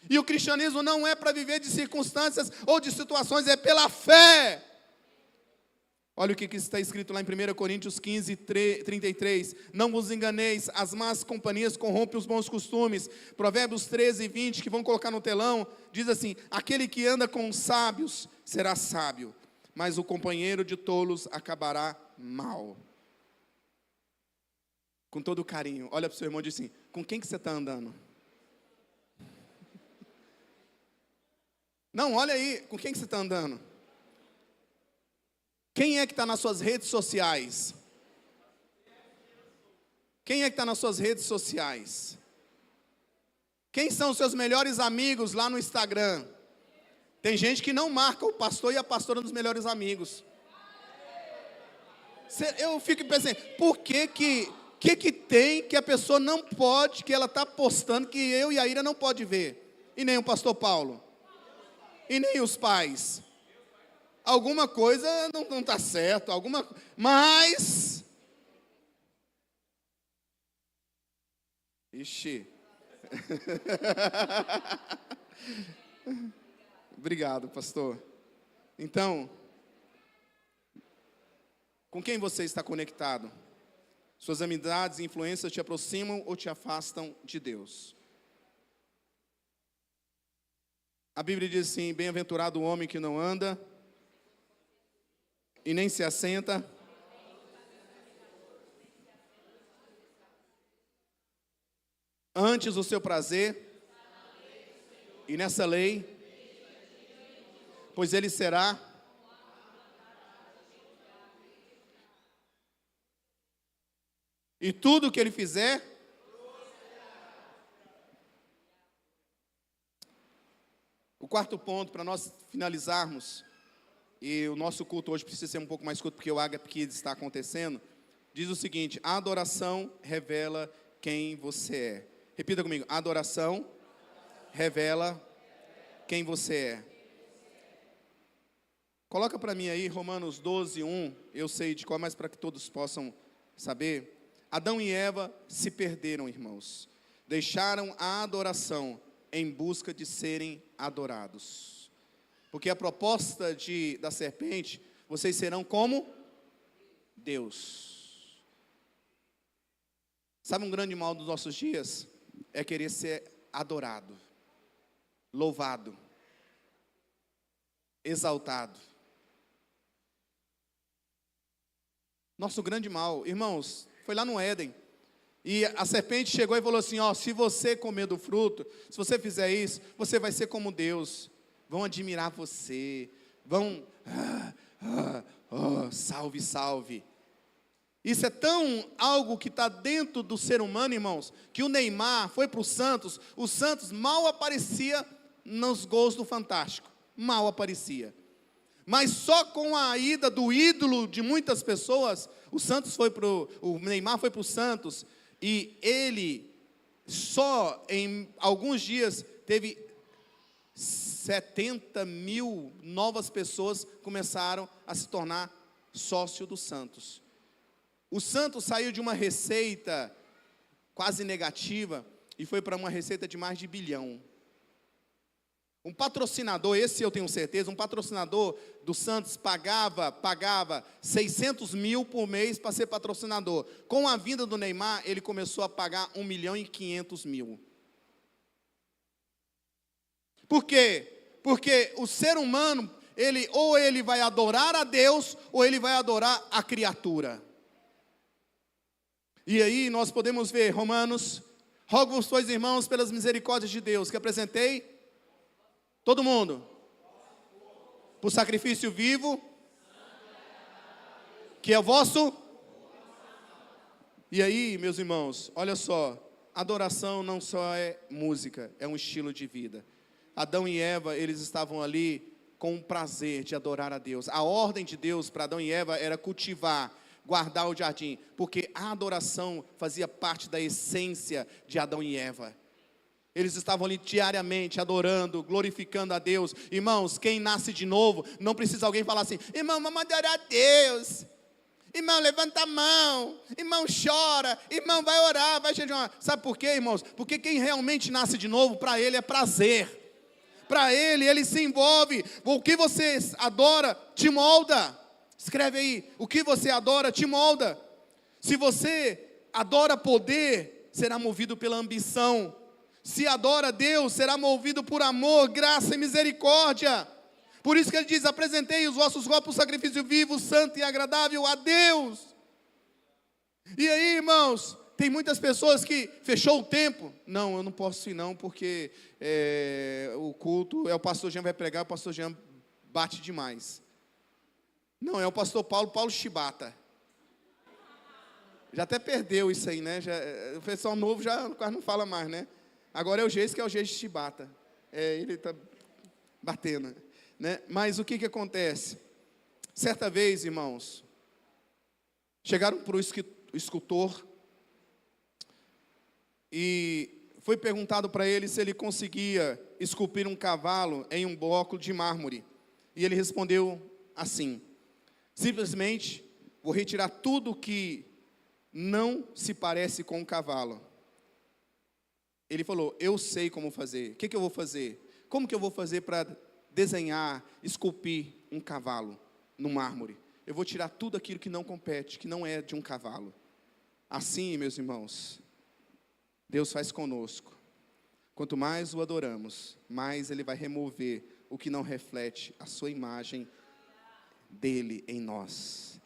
E o cristianismo não é para viver de circunstâncias ou de situações, é pela fé. Olha o que está escrito lá em 1 Coríntios 15, 33. Não vos enganeis, as más companhias corrompem os bons costumes. Provérbios 13, 20, que vão colocar no telão, diz assim: aquele que anda com os sábios será sábio, mas o companheiro de tolos acabará mal. Com todo carinho, olha para o seu irmão e diz assim: com quem que você está andando? Não, olha aí, com quem que você está andando? Quem é que está nas suas redes sociais? Quem é que está nas suas redes sociais? Quem são os seus melhores amigos lá no Instagram? Tem gente que não marca o pastor e a pastora dos melhores amigos. Eu fico pensando, por que tem que a pessoa não pode, que ela está postando, que eu e a Ira não pode ver? E nem o pastor Paulo? E nem os pais? Alguma coisa não está certo, mas... Ixi. Obrigado, pastor. Então, com quem você está conectado? Suas amizades e influências te aproximam ou te afastam de Deus? A Bíblia diz assim: bem-aventurado o homem que não anda e nem se assenta antes o seu prazer, e nessa lei, pois ele será e tudo o que ele fizer o quarto ponto para nós finalizarmos. E o nosso culto hoje precisa ser um pouco mais curto, porque o Agape Kids está acontecendo. Diz o seguinte: a adoração revela quem você é. Repita comigo: a adoração revela quem você é. Coloca para mim aí Romanos 12, 1. Eu sei de qual, mas para que todos possam saber. Adão e Eva se perderam, irmãos. Deixaram a adoração em busca de serem adorados. Porque a proposta da serpente, vocês serão como Deus. Sabe um grande mal dos nossos dias? É querer ser adorado, louvado, exaltado. Nosso grande mal, irmãos, foi lá no Éden. E a serpente chegou e falou assim, ó, se você comer do fruto, se você fizer isso, você vai ser como Deus. Vão admirar você, vão, salve, salve. Isso é tão algo que está dentro do ser humano, irmãos, que o Neymar foi para o Santos mal aparecia nos gols do Fantástico, mal aparecia. Mas só com a ida do ídolo de muitas pessoas, o Neymar foi para o Santos, e ele só em alguns dias teve 70 mil novas pessoas começaram a se tornar sócio do Santos. O Santos saiu de uma receita quase negativa e foi para uma receita de mais de 1 bilhão. Um patrocinador, esse eu tenho certeza, um patrocinador do Santos pagava 600 mil por mês para ser patrocinador. Com a vinda do Neymar, ele começou a pagar 1 milhão e 500 mil. Por quê? Porque o ser humano, ou ele vai adorar a Deus, ou ele vai adorar a criatura. E aí nós podemos ver, Romanos, rogo-vos, pois, irmãos, pelas misericórdias de Deus, que apresentei, todo mundo, por sacrifício vivo, que é o vosso. E aí, meus irmãos, olha só, adoração não só é música, é um estilo de vida. Adão e Eva, eles estavam ali com o prazer de adorar a Deus. A ordem de Deus para Adão e Eva era cultivar, guardar o jardim, porque a adoração fazia parte da essência de Adão e Eva. Eles estavam ali diariamente adorando, glorificando a Deus. Irmãos, quem nasce de novo, não precisa alguém falar assim, irmão, vamos adorar a Deus. Irmão, levanta a mão. Irmão, chora. Irmão, vai orar, vai jejuar. Sabe por quê, irmãos? Porque quem realmente nasce de novo, para ele é prazer. Para ele se envolve. O que você adora, te molda. Escreve aí, o que você adora, te molda. Se você adora poder, será movido pela ambição. Se adora Deus, será movido por amor, graça e misericórdia. Por isso que ele diz, apresentei os vossos corpos sacrifício vivo, santo e agradável a Deus. E aí, irmãos, tem muitas pessoas que fechou o tempo. Não, eu não posso ir não, porque o culto, o pastor Jean vai pregar, o pastor Jean bate demais. Não, é o pastor Paulo Chibata. Já até perdeu isso aí, né? O pessoal novo já quase não fala mais, né? Agora é o Geis, que é o Geis de Chibata. Ele está batendo, né? Mas o que acontece? Certa vez, irmãos, chegaram para o escultor e foi perguntado para ele se ele conseguia esculpir um cavalo em um bloco de mármore. E ele respondeu assim, simplesmente, vou retirar tudo que não se parece com um cavalo. Ele falou, eu sei como fazer. O que eu vou fazer? Como que eu vou fazer para desenhar, esculpir um cavalo no mármore? Eu vou tirar tudo aquilo que não compete, que não é de um cavalo. Assim, meus irmãos, Deus faz conosco. Quanto mais o adoramos, mais Ele vai remover o que não reflete a sua imagem dele em nós.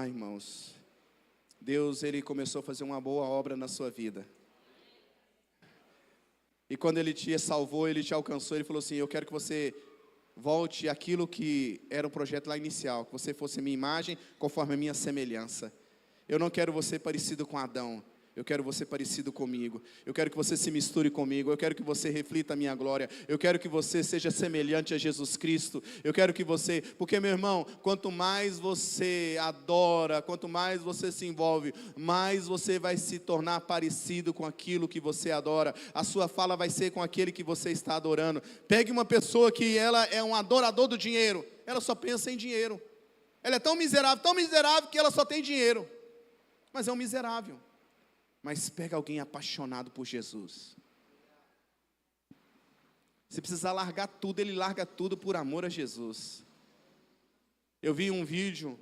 Irmãos, Deus, Ele começou a fazer uma boa obra na sua vida. E quando Ele te salvou, Ele te alcançou, Ele falou assim, eu quero que você volte àquilo que era um projeto lá inicial, que você fosse minha imagem, conforme a minha semelhança. Eu não quero você parecido com Adão, eu quero você parecido comigo. Eu quero que você se misture comigo. Eu quero que você reflita a minha glória. Eu quero que você seja semelhante a Jesus Cristo. Eu quero que você... Porque, meu irmão, quanto mais você adora, quanto mais você se envolve, mais você vai se tornar parecido com aquilo que você adora. A sua fala vai ser com aquele que você está adorando. Pegue uma pessoa que ela é um adorador do dinheiro. Ela só pensa em dinheiro. Ela é tão miserável que ela só tem dinheiro. Mas é um miserável. Mas pega alguém apaixonado por Jesus. Se precisar largar tudo, ele larga tudo por amor a Jesus. Eu vi um vídeo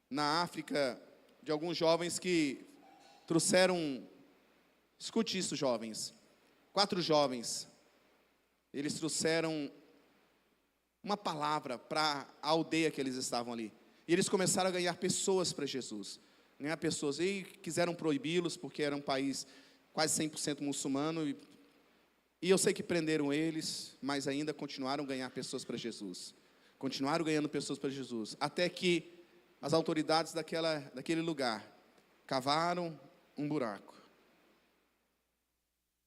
na África de alguns jovens que trouxeram, escute isso, jovens, 4 jovens, eles trouxeram uma palavra para a aldeia que eles estavam ali, e eles começaram a ganhar pessoas para Jesus, ganhar pessoas, e quiseram proibi-los, porque era um país quase 100% muçulmano, e eu sei que prenderam eles, mas ainda continuaram a ganhar pessoas para Jesus, continuaram ganhando pessoas para Jesus, até que as autoridades daquele lugar cavaram um buraco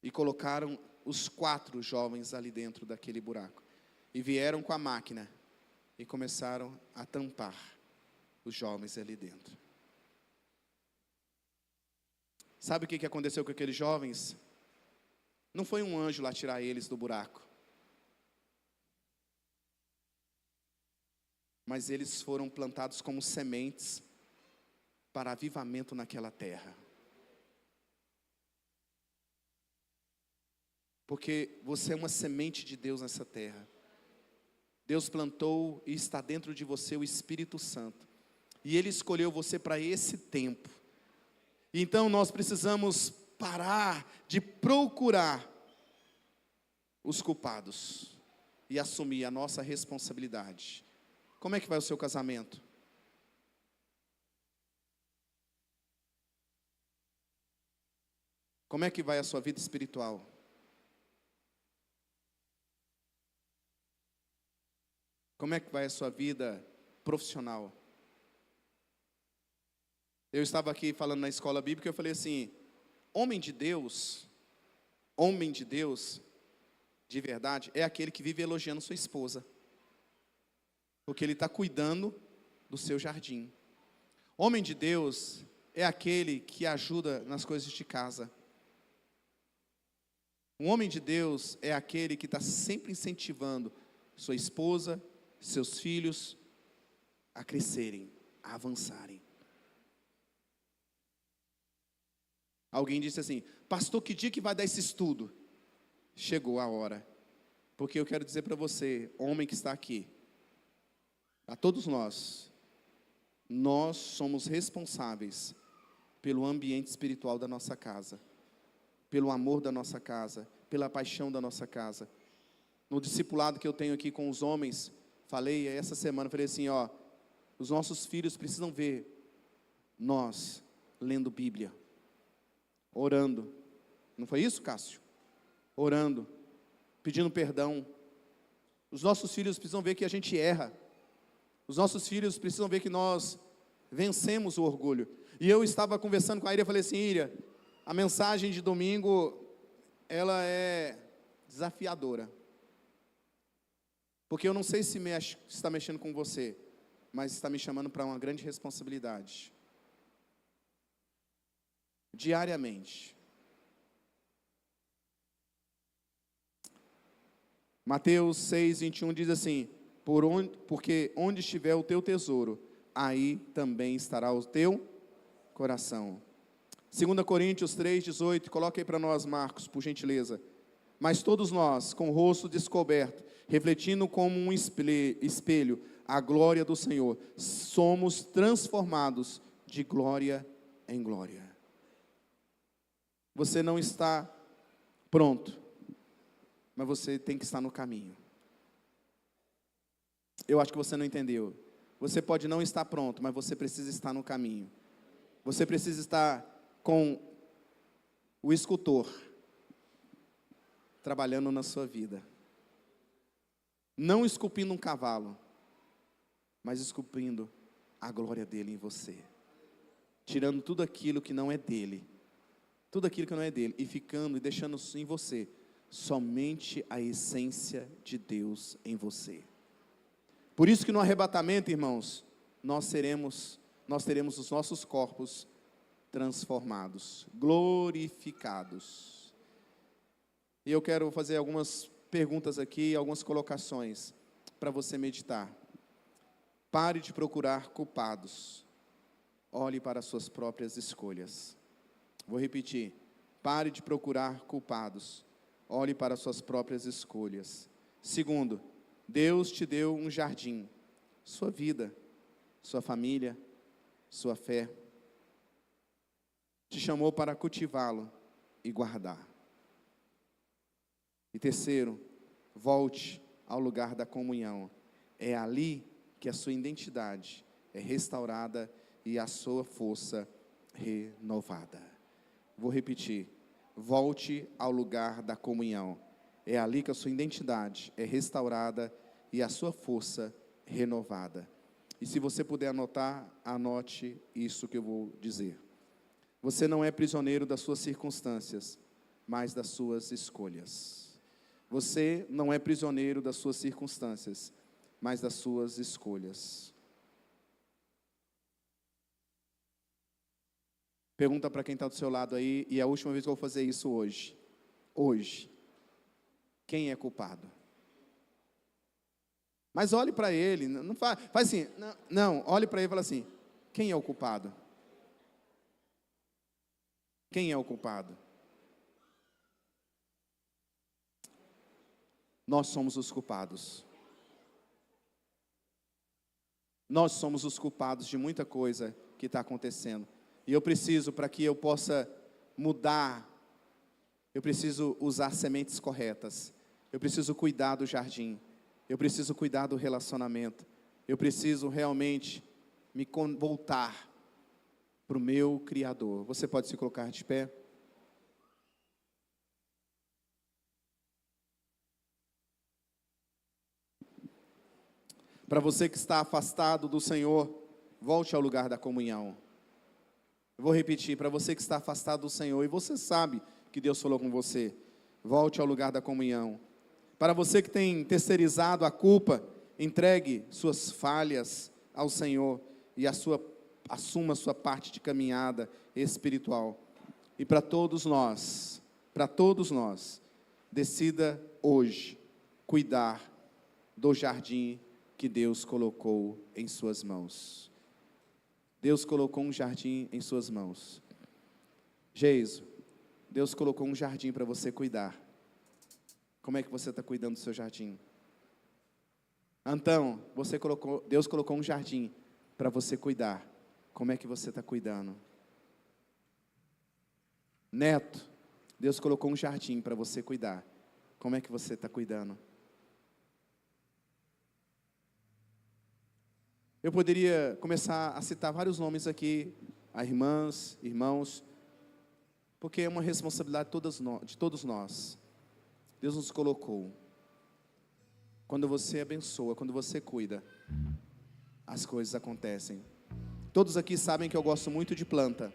e colocaram os 4 jovens ali dentro daquele buraco, e vieram com a máquina e começaram a tampar os jovens ali dentro. Sabe o que aconteceu com aqueles jovens? Não foi um anjo lá tirar eles do buraco, mas eles foram plantados como sementes para avivamento naquela terra. Porque você é uma semente de Deus nessa terra. Deus plantou e está dentro de você o Espírito Santo. E Ele escolheu você para esse tempo. Então nós precisamos parar de procurar os culpados e assumir a nossa responsabilidade. Como é que vai o seu casamento? Como é que vai a sua vida espiritual? Como é que vai a sua vida profissional? Eu estava aqui falando na escola bíblica, eu falei assim, homem de Deus, de verdade, é aquele que vive elogiando sua esposa, porque ele está cuidando do seu jardim. Homem de Deus é aquele que ajuda nas coisas de casa. Um homem de Deus é aquele que está sempre incentivando sua esposa, seus filhos a crescerem, a avançarem. Alguém disse assim, pastor, que dia que vai dar esse estudo? Chegou a hora, porque eu quero dizer para você, homem que está aqui, a todos nós somos responsáveis pelo ambiente espiritual da nossa casa, pelo amor da nossa casa, pela paixão da nossa casa. No discipulado que eu tenho aqui com os homens, falei essa semana, falei assim, os nossos filhos precisam ver nós lendo Bíblia, orando. Não foi isso, Cássio? Orando, pedindo perdão. Os nossos filhos precisam ver que a gente erra. Os nossos filhos precisam ver que nós vencemos o orgulho. E eu estava conversando com a Iria, falei assim, Iria, a mensagem de domingo, ela é desafiadora. Porque eu não sei se está mexendo com você, mas está me chamando para uma grande responsabilidade. Diariamente. Mateus 6:21 diz assim, porque onde estiver o teu tesouro, aí também estará o teu coração. 2 Coríntios 3:18, coloca aí para nós, Marcos, por gentileza. Mas todos nós, com o rosto descoberto, refletindo como um espelho a glória do Senhor, somos transformados de glória em glória. Você não está pronto, mas você tem que estar no caminho. Eu acho que você não entendeu. Você pode não estar pronto, mas você precisa estar no caminho. Você precisa estar com o escultor trabalhando na sua vida. Não esculpindo um cavalo, mas esculpindo a glória dele em você. Tirando tudo aquilo que não é dele. Tudo aquilo que não é dele. E ficando e deixando em você somente a essência de Deus em você. Por isso que no arrebatamento, irmãos, nós teremos os nossos corpos transformados, glorificados. E eu quero fazer algumas perguntas aqui, algumas colocações para você meditar. Pare de procurar culpados. Olhe para as suas próprias escolhas. Vou repetir. Pare de procurar culpados. olhe para suas próprias escolhas. Segundo, Deus te deu um jardim, sua vida, sua família, sua fé. Te chamou para cultivá-lo e guardar. E terceiro, volte ao lugar da comunhão. É ali que a sua identidade é restaurada e a sua força renovada. Vou repetir. Volte ao lugar da comunhão. É ali que a sua identidade é restaurada e a sua força renovada. E se você puder anotar, anote isso que eu vou dizer. Você não é prisioneiro das suas circunstâncias, mas das suas escolhas. Você não é prisioneiro das suas circunstâncias, mas das suas escolhas. Pergunta para quem está do seu lado aí, e é a última vez que eu vou fazer isso hoje. Hoje. Quem é culpado? Mas olhe para ele, não faz assim, não, olhe para ele e fala assim, quem é o culpado? Quem é o culpado? Nós somos os culpados. Nós somos os culpados de muita coisa que está acontecendo. E eu preciso, para que eu possa mudar, eu preciso usar sementes corretas. Eu preciso cuidar do jardim. Eu preciso cuidar do relacionamento. Eu preciso realmente me voltar para o meu Criador. Você pode se colocar de pé? Para você que está afastado do Senhor, volte ao lugar da comunhão. Eu vou repetir, para você que está afastado do Senhor, e você sabe que Deus falou com você, volte ao lugar da comunhão. Para você que tem terceirizado a culpa, entregue suas falhas ao Senhor e assuma a sua parte de caminhada espiritual. E para todos nós, decida hoje cuidar do jardim que Deus colocou em suas mãos. Deus colocou um jardim em suas mãos. Geiso, Deus colocou um jardim para você cuidar. Como é que você está cuidando do seu jardim? Antão, Deus colocou um jardim para você cuidar. Como é que você está cuidando? Neto, Deus colocou um jardim para você cuidar. Como é que você está cuidando? Eu poderia começar a citar vários nomes aqui, a irmãs, irmãos, porque é uma responsabilidade de todos nós. Deus nos colocou. Quando você abençoa, quando você cuida, as coisas acontecem. Todos aqui sabem que eu gosto muito de planta.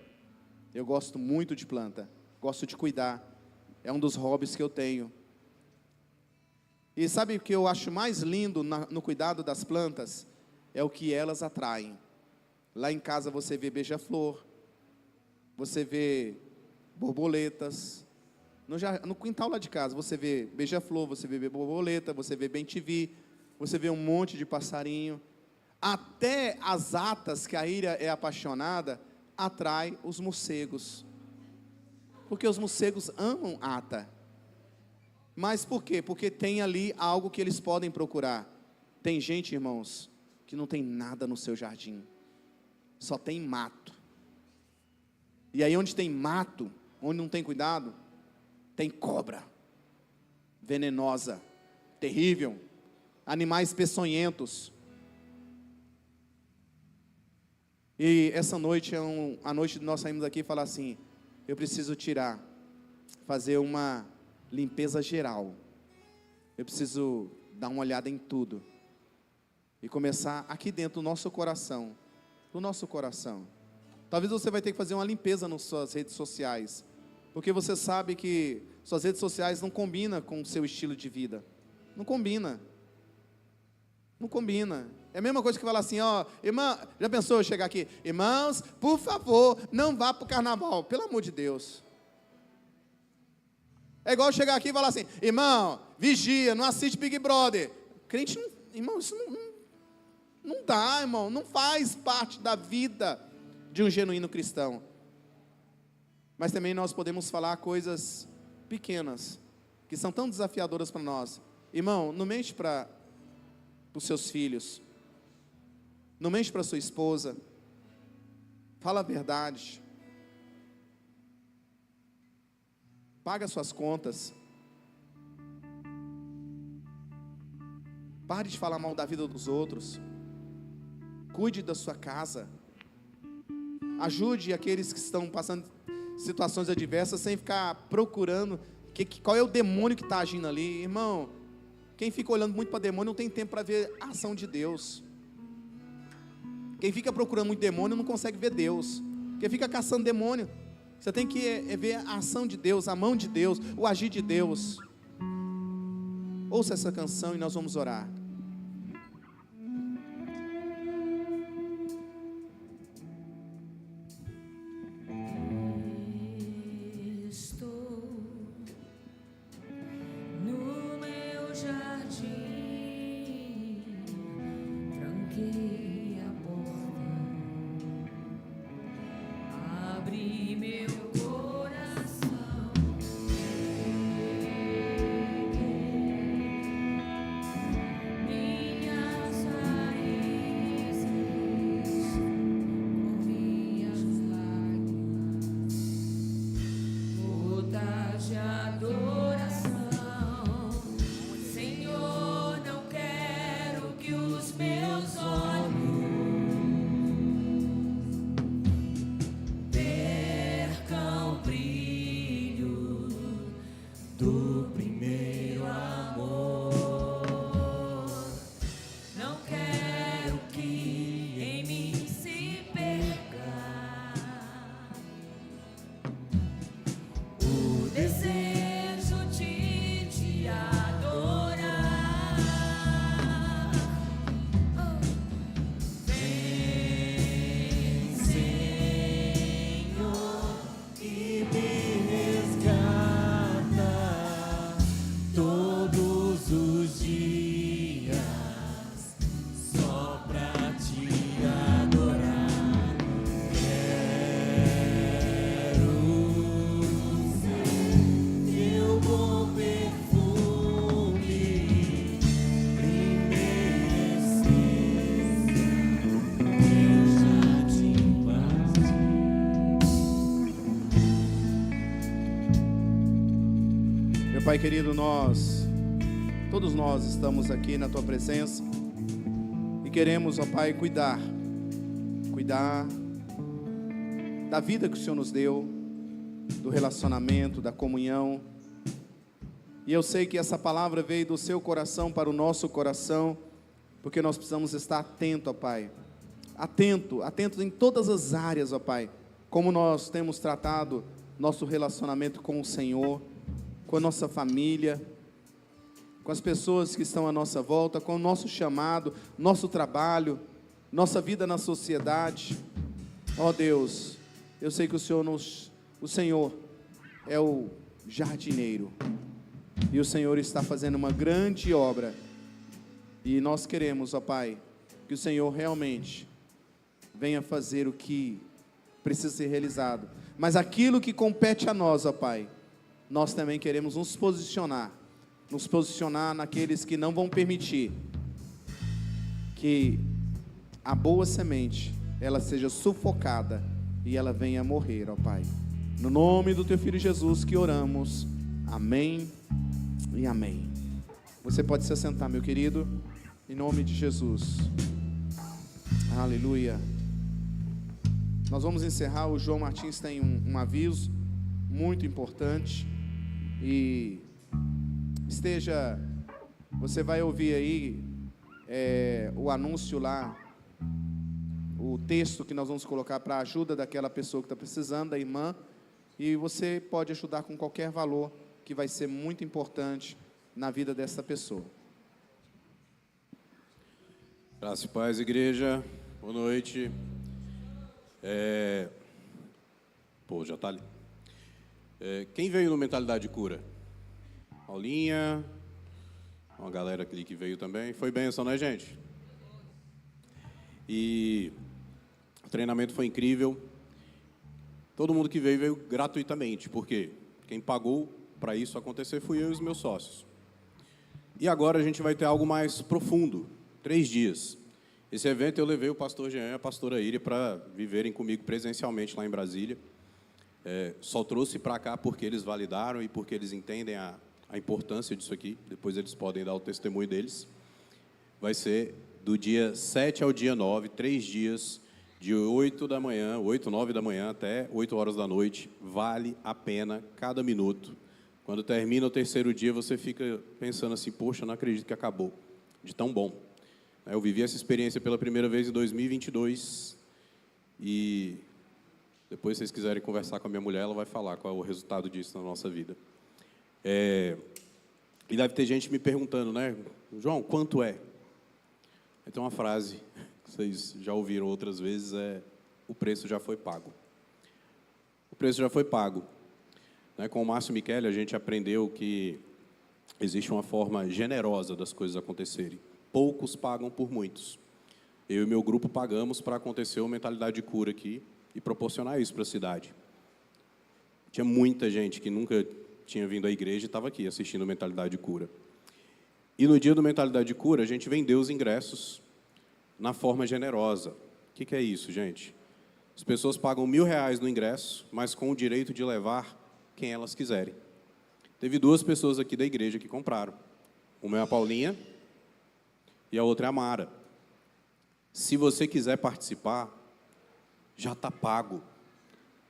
Eu gosto muito de planta. Gosto de cuidar. É um dos hobbies que eu tenho. E sabe o que eu acho mais lindo no cuidado das plantas? É o que elas atraem. Lá em casa você vê beija-flor, você vê borboletas. No quintal lá de casa você vê beija-flor, você vê borboleta, você vê bem-te-vi, você vê um monte de passarinho. Até as atas, que a Ira é apaixonada, atrai os morcegos. Porque os morcegos amam ata. Mas por quê? Porque tem ali algo que eles podem procurar. Tem gente, irmãos, que não tem nada no seu jardim, só tem mato. E aí onde tem mato, onde não tem cuidado, tem cobra, venenosa, terrível, animais peçonhentos. E essa noite é a noite de nós saímos aqui e falar assim, eu preciso fazer uma limpeza geral, eu preciso dar uma olhada em tudo, e começar aqui dentro do nosso coração, Talvez você vai ter que fazer uma limpeza nas suas redes sociais, porque você sabe que suas redes sociais não combinam com o seu estilo de vida. Não combina. É a mesma coisa que falar assim, ó, irmã, já pensou eu chegar aqui? Irmãos, por favor, não vá para o carnaval, pelo amor de Deus. É igual chegar aqui e falar assim, irmão, vigia, não assiste Big Brother. Crente, irmão, isso não dá, irmão, não faz parte da vida de um genuíno cristão. Mas também nós podemos falar coisas pequenas, que são tão desafiadoras para nós. Irmão, não mente para os seus filhos, não mente para sua esposa, fala a verdade, paga suas contas, pare de falar mal da vida dos outros, cuide da sua casa, ajude aqueles que estão passando situações adversas sem ficar procurando qual é o demônio que está agindo ali. Irmão, quem fica olhando muito para demônio não tem tempo para ver a ação de Deus. Quem fica procurando muito demônio não consegue ver Deus. Quem fica caçando demônio, você tem que ver a ação de Deus, a mão de Deus, o agir de Deus. Ouça essa canção e nós vamos orar. Pai querido, todos nós estamos aqui na Tua presença e queremos, ó Pai, cuidar da vida que o Senhor nos deu, do relacionamento, da comunhão. E eu sei que essa palavra veio do Seu coração para o nosso coração, porque nós precisamos estar atento, ó Pai, atento em todas as áreas, ó Pai, como nós temos tratado nosso relacionamento com o Senhor, com a nossa família, com as pessoas que estão à nossa volta, com o nosso chamado, nosso trabalho, nossa vida na sociedade. Ó Deus, eu sei que o Senhor é o jardineiro, e o Senhor está fazendo uma grande obra, e nós queremos, ó Pai, que o Senhor realmente venha fazer o que precisa ser realizado, mas aquilo que compete a nós, ó Pai, nós também queremos nos posicionar naqueles que não vão permitir que a boa semente, ela seja sufocada e ela venha a morrer, ó Pai. No nome do Teu Filho Jesus que oramos, amém e amém. Você pode se assentar, meu querido, em nome de Jesus. Aleluia. Nós vamos encerrar. O João Martins tem um aviso muito importante. E você vai ouvir aí o anúncio lá, o texto que nós vamos colocar para a ajuda daquela pessoa que está precisando, da irmã, e você pode ajudar com qualquer valor, que vai ser muito importante na vida dessa pessoa. Graça e paz, igreja, boa noite. Já está ali. Quem veio no Mentalidade de Cura? Paulinha, uma galera ali que veio também. Foi bênção, né, gente? E o treinamento foi incrível. Todo mundo que veio gratuitamente, porque quem pagou para isso acontecer fui eu e os meus sócios. E agora a gente vai ter algo mais profundo, 3 dias. Esse evento eu levei o pastor Jean e a pastora Iri para viverem comigo presencialmente lá em Brasília. Só trouxe para cá porque eles validaram e porque eles entendem a importância disso aqui. Depois eles podem dar o testemunho deles. Vai ser do dia 7 ao dia 9, 3 dias, de 8 da manhã, 8, 9 da manhã até 8 horas da noite. Vale a pena cada minuto. Quando termina o 3º dia, você fica pensando assim, poxa, não acredito que acabou, de tão bom. Eu vivi essa experiência pela primeira vez em 2022 e depois, se vocês quiserem conversar com a minha mulher, ela vai falar qual é o resultado disso na nossa vida. E deve ter gente me perguntando, né, João, quanto é? Tem uma frase que vocês já ouviram outras vezes, o preço já foi pago. O preço já foi pago. Com o Márcio Michele, a gente aprendeu que existe uma forma generosa das coisas acontecerem. Poucos pagam por muitos. Eu e meu grupo pagamos para acontecer uma mentalidade de cura aqui e proporcionar isso para a cidade. Tinha muita gente que nunca tinha vindo à igreja e estava aqui assistindo Mentalidade de Cura. E no dia do Mentalidade de Cura, a gente vendeu os ingressos na forma generosa. O que é isso, gente? As pessoas pagam R$1.000 no ingresso, mas com o direito de levar quem elas quiserem. Teve 2 pessoas aqui da igreja que compraram. Uma é a Paulinha e a outra é a Mara. Se você quiser participar, já está pago.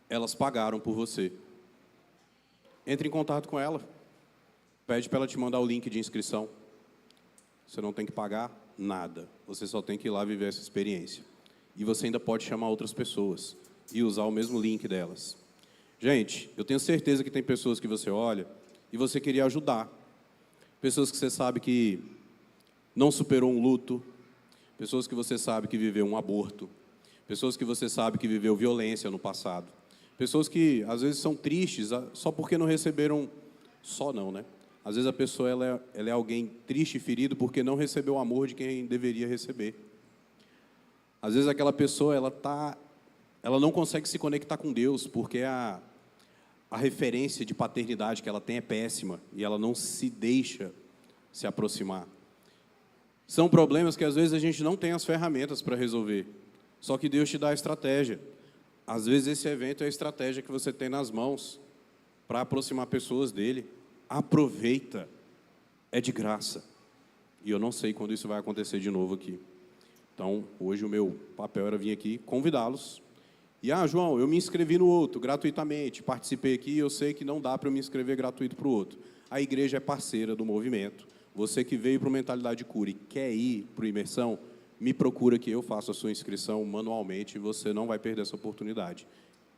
Elas pagaram por você. Entre em contato com ela. Pede para ela te mandar o link de inscrição. Você não tem que pagar nada. Você só tem que ir lá viver essa experiência. E você ainda pode chamar outras pessoas e usar o mesmo link delas. Gente, eu tenho certeza que tem pessoas que você olha e você queria ajudar. Pessoas que você sabe que não superou um luto. Pessoas que você sabe que viveu um aborto. Pessoas que você sabe que viveu violência no passado. Pessoas que, às vezes, são tristes só porque não receberam... Só não, né? Às vezes, a pessoa ela é alguém triste e ferido porque não recebeu o amor de quem deveria receber. Às vezes, aquela pessoa ela não consegue se conectar com Deus porque a referência de paternidade que ela tem é péssima e ela não se deixa se aproximar. São problemas que, às vezes, a gente não tem as ferramentas para resolver. Só que Deus te dá a estratégia. Às vezes, esse evento é a estratégia que você tem nas mãos para aproximar pessoas dele. Aproveita. É de graça. E eu não sei quando isso vai acontecer de novo aqui. Então, hoje o meu papel era vir aqui convidá-los. E, João, eu me inscrevi no outro, gratuitamente. Participei aqui, eu sei que não dá para eu me inscrever gratuito para o outro. A igreja é parceira do movimento. Você que veio para o Mentalidade de Cura e quer ir para o Imersão, me procura que eu faço a sua inscrição manualmente e você não vai perder essa oportunidade.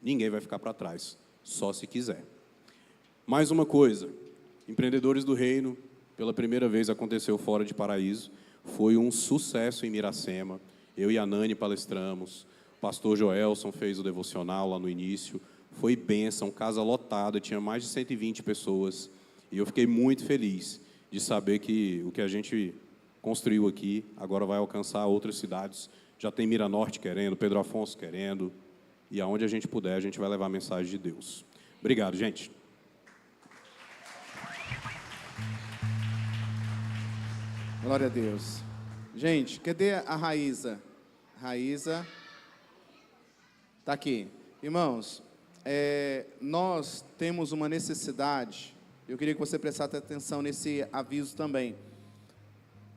Ninguém vai ficar para trás, só se quiser. Mais uma coisa, Empreendedores do Reino, pela primeira vez aconteceu fora de Paraíso, foi um sucesso em Miracema, eu e a Nani palestramos, o pastor Joelson fez o devocional lá no início, foi bênção, casa lotada, tinha mais de 120 pessoas, e eu fiquei muito feliz de saber que o que a gente construiu aqui, agora vai alcançar outras cidades. Já tem Miranorte querendo, Pedro Afonso querendo, e aonde a gente puder, a gente vai levar a mensagem de Deus. Obrigado, gente. Glória a Deus. Gente, cadê a Raíza? Raíza está aqui. Irmãos, nós temos uma necessidade, eu queria que você prestasse atenção nesse aviso também.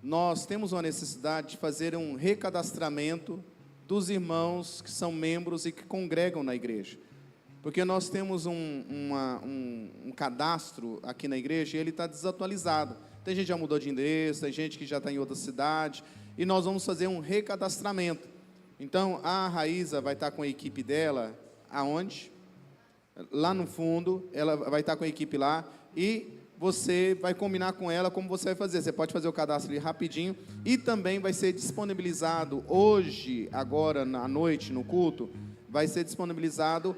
Nós temos uma necessidade de fazer um recadastramento dos irmãos que são membros e que congregam na igreja. Porque nós temos um cadastro aqui na igreja e ele está desatualizado. Tem gente que já mudou de endereço, tem gente que já está em outra cidade, e nós vamos fazer um recadastramento. Então, a Raíza vai estar com a equipe dela, aonde? Lá no fundo, ela vai estar com a equipe lá, e você vai combinar com ela como você vai fazer. Você pode fazer o cadastro ali rapidinho, e também vai ser disponibilizado hoje, agora à noite, no culto, vai ser disponibilizado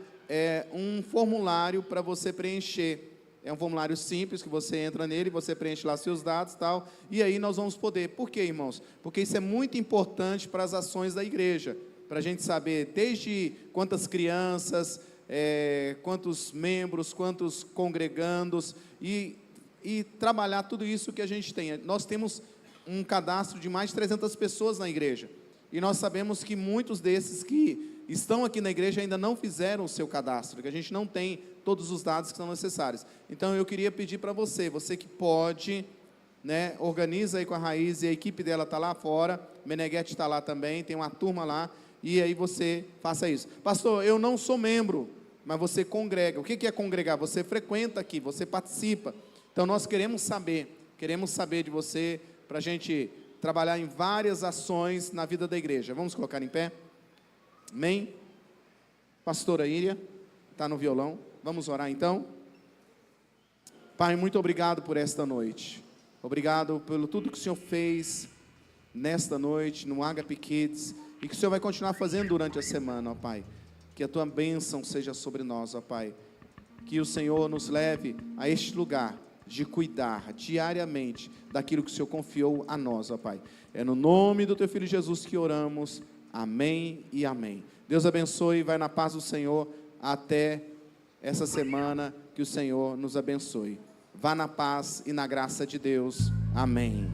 um formulário para você preencher. É um formulário simples, que você entra nele, você preenche lá seus dados e tal, e aí nós vamos poder. Por quê, irmãos? Porque isso é muito importante para as ações da igreja, para a gente saber desde quantas crianças, quantos membros, quantos congregandos, e trabalhar tudo isso que a gente tem. Nós temos um cadastro de mais de 300 pessoas na igreja, e nós sabemos que muitos desses que estão aqui na igreja ainda não fizeram o seu cadastro, que a gente não tem todos os dados que são necessários. Então eu queria pedir para você que pode, né, organiza aí com a Raiz, e a equipe dela está lá fora, Meneghetti está lá também, tem uma turma lá, e aí você faça isso. Pastor, eu não sou membro, mas você congrega. O que é congregar? Você frequenta aqui, você participa. Então nós queremos saber de você, para a gente trabalhar em várias ações na vida da igreja. Vamos colocar em pé? Amém? Pastora Íria está no violão. Vamos orar então? Pai, muito obrigado por esta noite. Obrigado pelo tudo que o Senhor fez nesta noite, no Agape Kids, e que o Senhor vai continuar fazendo durante a semana, ó Pai. Que a Tua bênção seja sobre nós, ó Pai. Que o Senhor nos leve a este lugar de cuidar diariamente daquilo que o Senhor confiou a nós, ó Pai. É no nome do Teu Filho Jesus que oramos. Amém e amém. Deus abençoe, vai na paz do Senhor até essa semana, que o Senhor nos abençoe. Vá na paz e na graça de Deus. Amém.